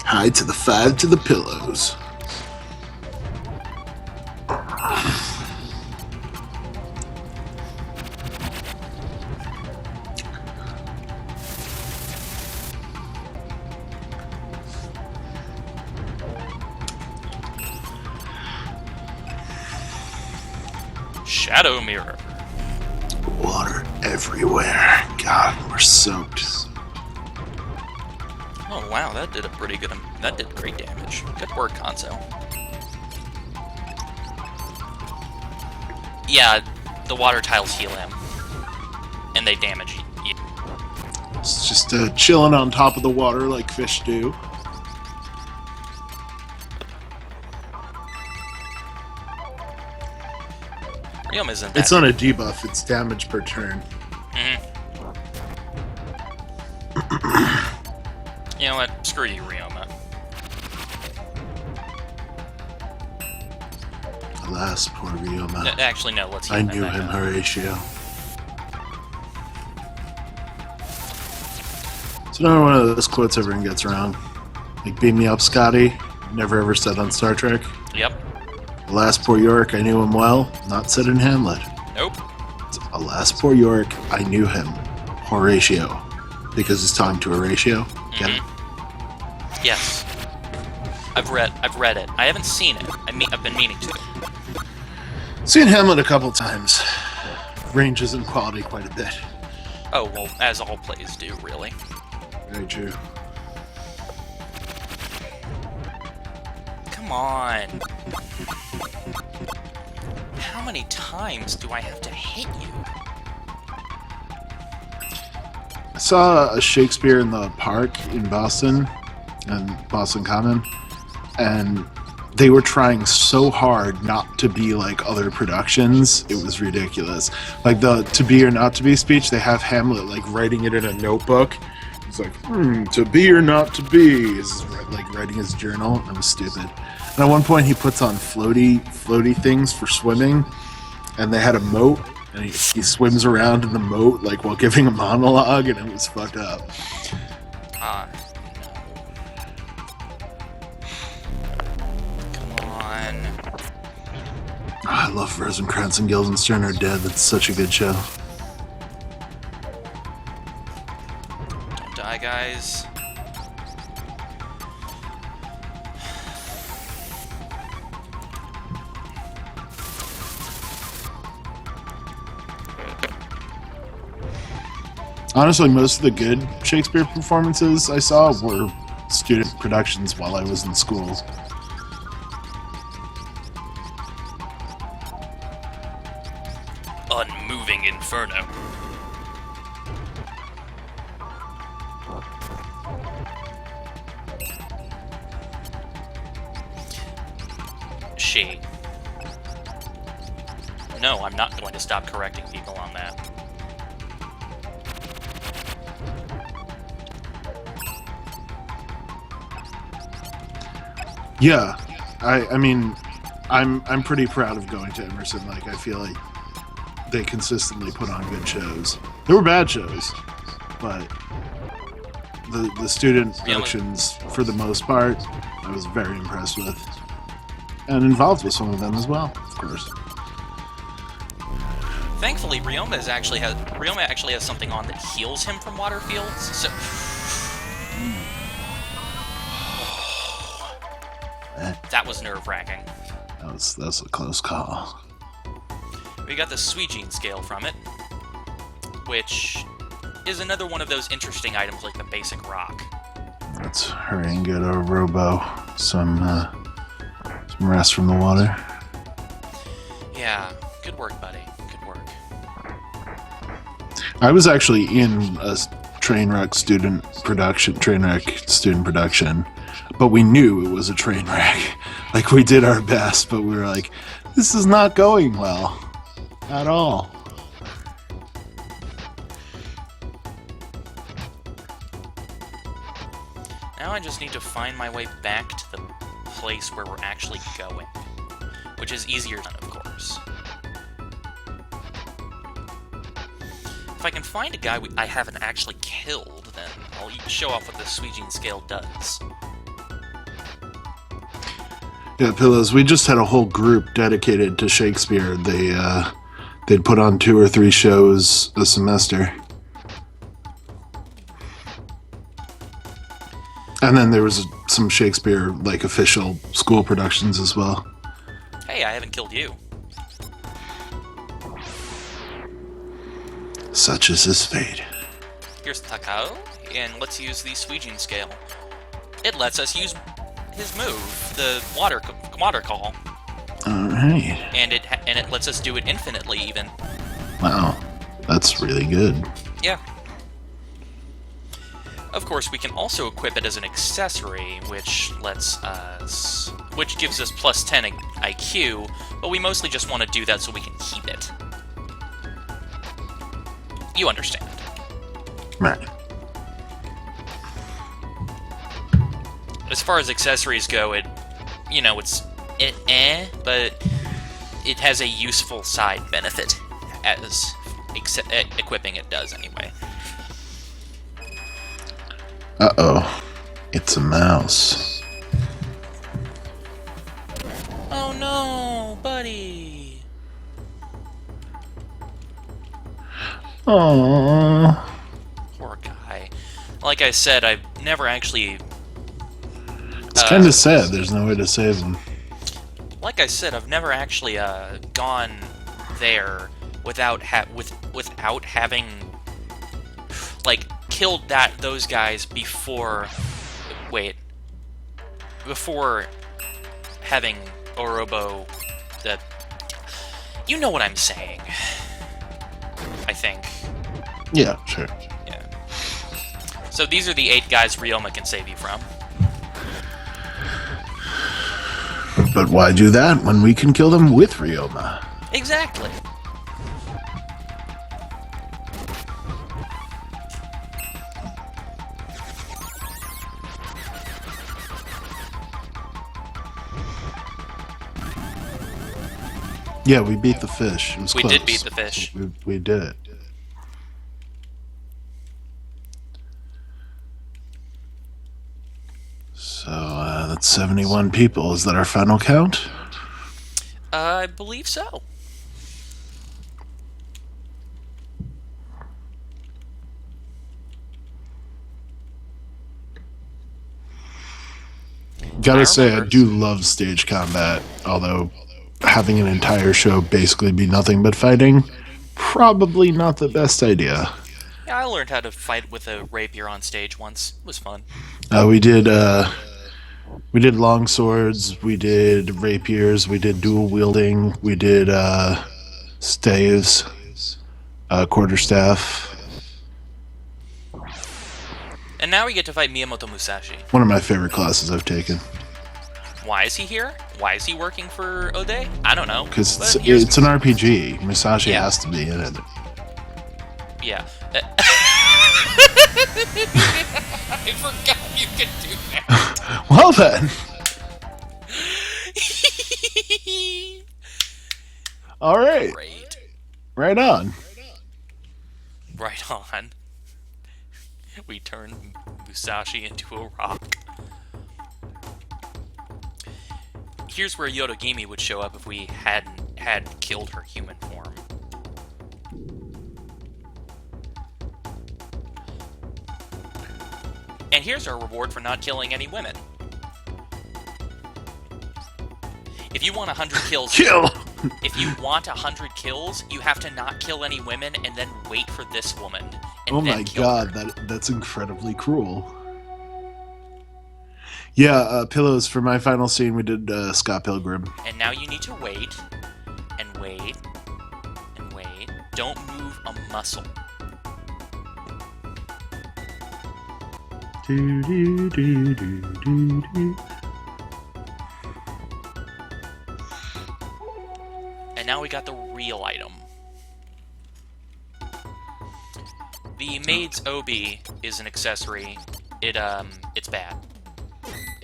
High to the 5 to the pillows. Shadow Mirror. Water everywhere. God, we're soaked. Oh wow, that did a pretty good. That did great damage. Good work, Hanzo. Yeah, the water tiles heal him, and they damage you. It's just chilling on top of the water like fish do. Ryoma isn't that. It's not a debuff, it's damage per turn. You know what? Screw you, Ryoma. Alas, poor Ryoma. Actually, no. Let's heal I him knew back him, up. Horatio. It's another one of those quotes everyone gets wrong. Like, beam me up, Scotty. Never ever said on Star Trek. Yep. Alas, poor York, I knew him well. Not said in Hamlet. Nope. It's, alas, poor York, I knew him. Horatio. because he's talking to a ratio. Get it? Yes. I've read it. I haven't seen it. I've been meaning to. Seen Hamlet a couple times. Ranges in quality quite a bit. Oh, well, as all plays do, really. Very true. Come on. How many times do I have to hit you? I saw a Shakespeare in the Park in Boston, and Boston Common, and they were trying so hard not to be like other productions. It was ridiculous. Like the to be or not to be speech, they have Hamlet like writing it in a notebook. He's like, to be or not to be. Is like writing his journal. It was stupid. And at one point, he puts on floaty things for swimming, and they had a moat, and he swims around in the moat like while giving a monologue, and it was fucked up. No. Come on. I love Rosencrantz and Guildenstern Are Dead. That's such a good show. Don't die, guys. Honestly, most of the good Shakespeare performances I saw were student productions while I was in school. Unmoving Inferno. She. No, I'm not going to stop correcting people on that. Yeah, I mean, I'm pretty proud of going to Emerson. Like, I feel like they consistently put on good shows. There were bad shows, but the student productions, for the most part, I was very impressed with, and involved with some of them as well, of course. Thankfully, Ryoma actually has something on that heals him from water fields. So. That was nerve-wracking. That's a close call. We got the Suijin scale from it, which is another one of those interesting items like the basic rock. Let's hurry and get our Robo some rest from the water. Yeah, good work, buddy. Good work. I was actually in a Trainwreck student production, but we knew it was a train wreck. Like, we did our best, but we were like, this is not going well at all. Now I just need to find my way back to the place where we're actually going, which is easier done, of course. If I can find a guy I haven't actually killed, then I'll show off what the Suijin scale does. Yeah, Pillows, we just had a whole group dedicated to Shakespeare. They'd put on 2 or 3 shows a semester. And then there was some Shakespeare, like, official school productions as well. Hey, I haven't killed you. Such is his fate. Here's Takao, and let's use the Suijin scale. It lets us use his move, the water call. Alright. And it lets us do it infinitely, even. Wow. That's really good. Yeah. Of course, we can also equip it as an accessory, which gives us plus 10 IQ, but we mostly just want to do that so we can keep it. You understand. Right. As far as accessories go, but it has a useful side benefit, as equipping it does anyway. Uh-oh. It's a mouse. Oh no, buddy! Aww. Poor guy. Like I said, I've never actually... It's kind of sad. There's no way to save them. Like I said, I've never actually gone there without without having like killed those guys before. Wait, before having Orobo. You know what I'm saying? I think. Yeah, sure. Yeah. So these are the 8 guys Ryoma can save you from. But why do that when we can kill them with Ryoma? Exactly. Yeah, we beat the fish. It was We close. did beat the fish. We did it. So, that's 71 people. Is that our final count? I believe so. Gotta say, I remember. do love stage combat, although having an entire show basically be nothing but fighting, probably not the best idea. Yeah, I learned how to fight with a rapier on stage once. It was fun. We did long swords, we did rapiers, we did dual wielding, we did staves, quarterstaff. And now we get to fight Miyamoto Musashi. One of my favorite classes I've taken. Why is he here? Why is he working for Ode? I don't know. Because But here's- it's an RPG. Musashi Yeah. has to be in it. Yeah. I forgot you could do that. Well then. All right. Great. Right on. Right on. We turn Musashi into a rock. Here's where Yotogimi would show up if we hadn't killed her human form. And here's our reward for not killing any women. If you want 100 kills... Kill. If you want 100 kills, you have to not kill any women and then wait for this woman. And Oh then my kill god, her. that's incredibly cruel. Yeah, pillows for my final scene. We did Scott Pilgrim. And now you need to wait, and wait, and wait. Don't move a muscle. Do, do, do, do, do, do. And now we got the real item. The maid's obi is an accessory. It's bad.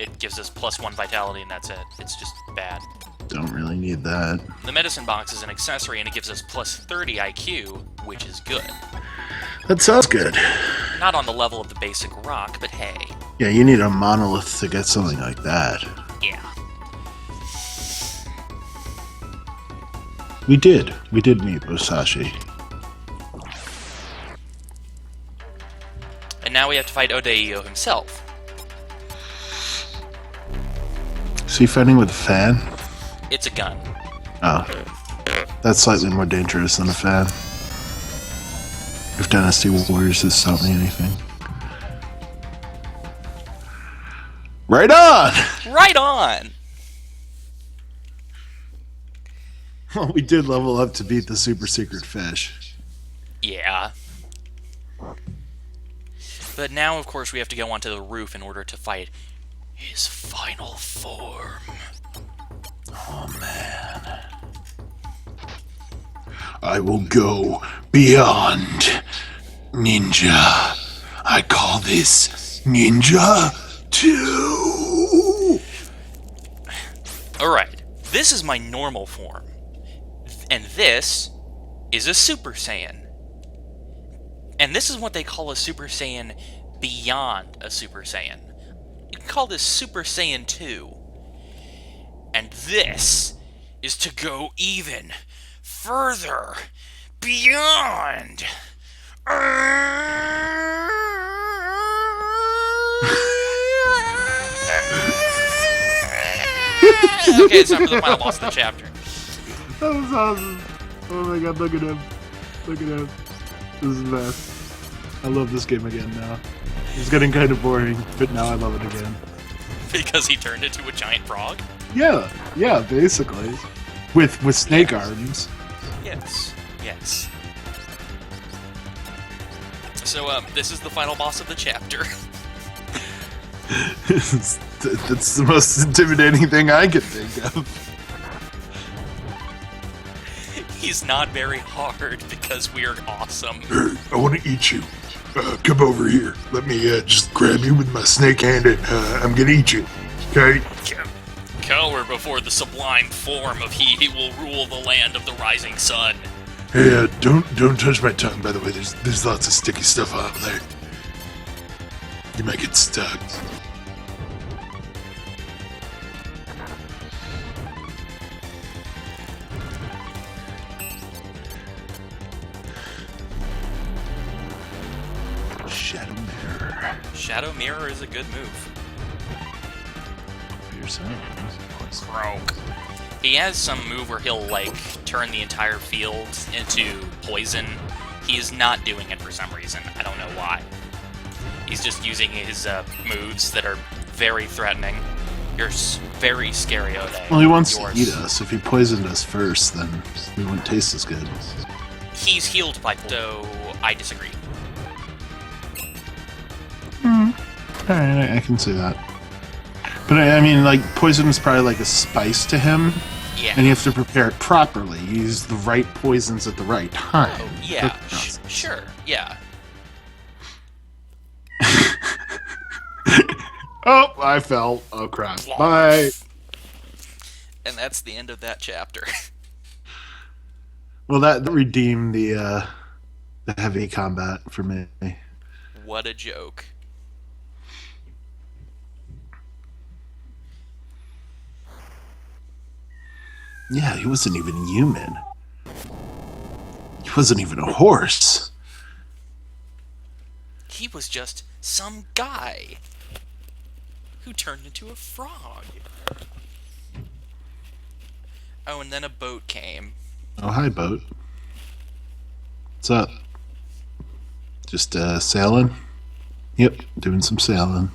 It gives us +1 vitality and that's it. It's just bad. Don't really need that. The medicine box is an accessory and it gives us +30 IQ, which is good. That sounds good. Not on the level of the basic rock, but hey. Yeah, you need a monolith to get something like that. Yeah. We did meet Musashi. And now we have to fight Odeio himself. Is he fighting with a fan? It's a gun. Oh. That's slightly more dangerous than a fan. If Dynasty Warriors has taught me anything. Right on! Right on! Well, we did level up to beat the super secret fish. Yeah. But now, of course, we have to go onto the roof in order to fight his final form. Oh, man. I will go beyond Ninja. I call this Ninja 2. Alright, this is my normal form. And this is a Super Saiyan. And this is what they call a Super Saiyan beyond a Super Saiyan. You can call this Super Saiyan 2. And this is to go even further beyond. Okay, it's time for the final boss of the chapter. That was awesome. Oh my god, look at him. Look at him. This is the best. I love this game again now. It's getting kind of boring, but now I love it again. Because he turned into a giant frog? Yeah, basically. With snake arms. Yes. So, this is the final boss of the chapter. That's the most intimidating thing I can think of. He's not very hard because we're awesome. I want to eat you. Come over here. Let me just grab you with my snake hand and I'm gonna eat you. Okay? Cower before the sublime form of he who will rule the land of the rising sun. Hey, don't touch my tongue, by the way. There's lots of sticky stuff out there. You might get stuck. Shadow Mirror. Shadow Mirror is a good move. Croak. He has some move where he'll, like, turn the entire field into poison. He is not doing it for some reason. I don't know why. He's just using his moves that are very threatening. You're very scary, Ode. Well, he wants to eat us. If he poisoned us first, then we wouldn't taste as good. He's healed by so I disagree. Alright, I can see that. But I mean, like, poison is probably like a spice to him. Yeah. And you have to prepare it properly. Use the right poisons at the right time. Oh, yeah. That's Sure, yeah. Oh, I fell. Oh, crap. Bye. And that's the end of that chapter. Well, that redeemed the heavy combat for me. What a joke. Yeah, he wasn't even human. He wasn't even a horse. He was just some guy who turned into a frog. Oh, and then a boat came. Oh, hi, boat. What's up? Just sailing? Yep, doing some sailing.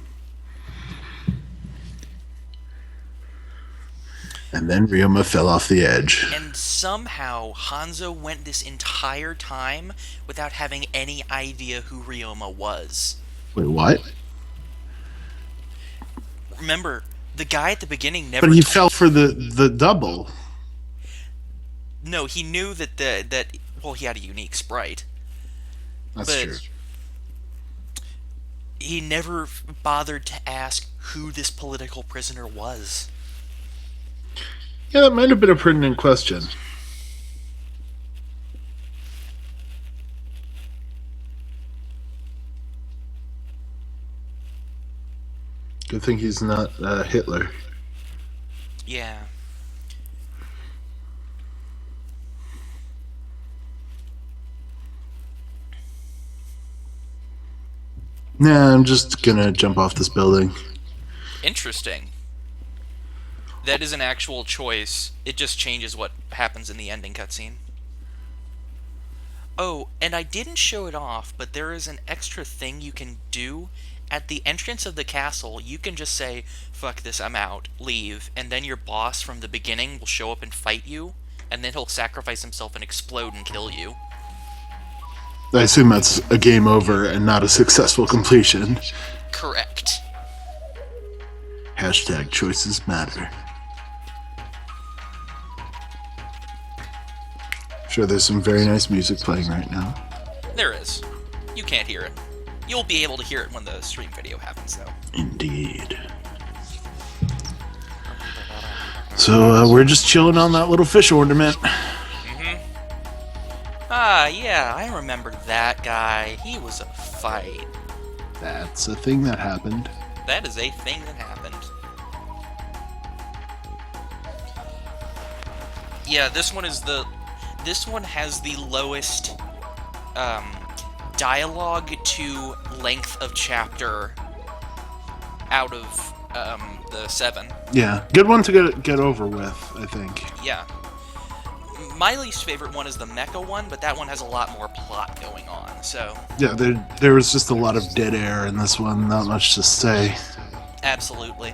And then Ryoma fell off the edge. And somehow Hanzo went this entire time without having any idea who Ryoma was. Wait, what? Remember, the guy at the beginning never. But he fell for the double. No, he knew that well, he had a unique sprite. That's But true. he never bothered to ask who this political prisoner was. Yeah, that might have been a pertinent question. Good thing he's not Hitler. Yeah. Nah, I'm just gonna jump off this building. Interesting. That is an actual choice. It just changes what happens in the ending cutscene. Oh, and I didn't show it off, but there is an extra thing you can do. At the entrance of the castle, you can just say, fuck this, I'm out, leave, and then your boss from the beginning will show up and fight you, and then he'll sacrifice himself and explode and kill you. I assume that's a game over and not a successful completion. Correct. Hashtag choices matter. Sure, there's some very nice music playing right now. There is. You can't hear it. You'll be able to hear it when the stream video happens, though. Indeed. So, we're just chilling on that little fish ornament. Ah, yeah, I remember that guy. He was a fight. That's a thing that happened. That is a thing that happened. Yeah, this one has the lowest dialogue to length of chapter out of the 7. Yeah, good one to get over with, I think. Yeah. My least favorite one is the mecha one, but that one has a lot more plot going on, so... Yeah, there was just a lot of dead air in this one, not much to say. Absolutely.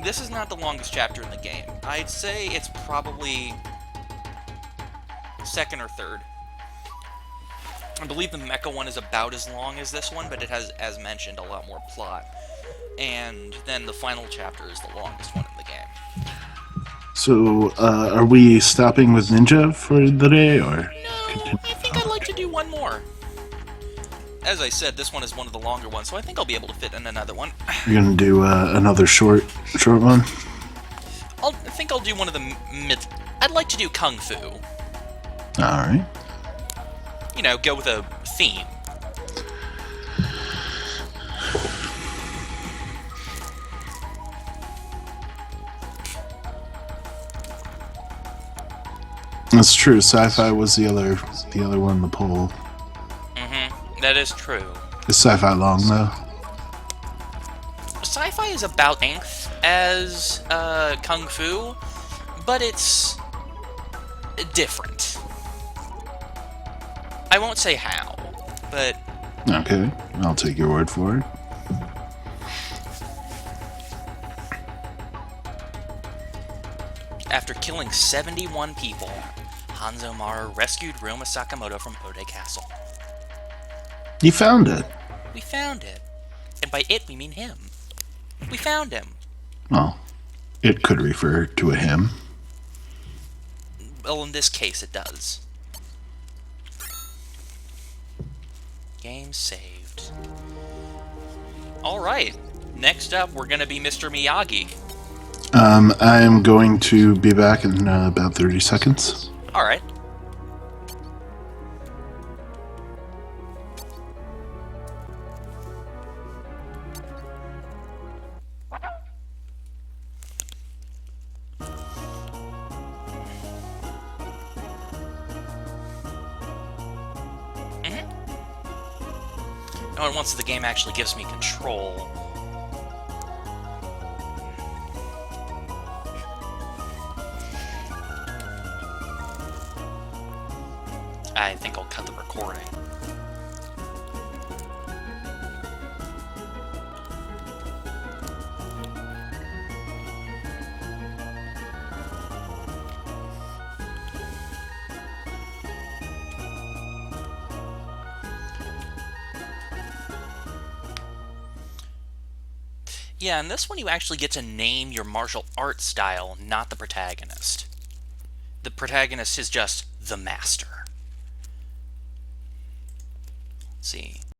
This is not the longest chapter in the game. I'd say it's probably second or third. I believe the mecha one is about as long as this one, but it has, as mentioned, a lot more plot. And then the final chapter is the longest one in the game. So, are we stopping with Ninja for the day, or? No, I think I'd like to do one more. As I said, this one is one of the longer ones, so I think I'll be able to fit in another one. You're gonna do another short one? I think I'll do one of the mid... I'd like to do Kung Fu. Alright. You know, go with a theme. That's true, sci-fi was the other one in the poll. Mm-hmm, that is true. Is sci-fi long, though? Sci-fi is about length as Kung Fu, but it's different. I won't say how, but... Okay, I'll take your word for it. After killing 71 people, Hanzo-maru rescued Roma Sakamoto from Ode Castle. You found it. We found it. And by it, we mean him. We found him. Well, it could refer to a him. Well, in this case, it does. Game saved. Alright, next up, we're gonna be Mr. Miyagi. I am going to be back in about 30 seconds. Alright. And once the game actually gives me control. I think I'll cut the recording. Yeah, in this one you actually get to name your martial art style, not the protagonist. The protagonist is just the master. Let's see.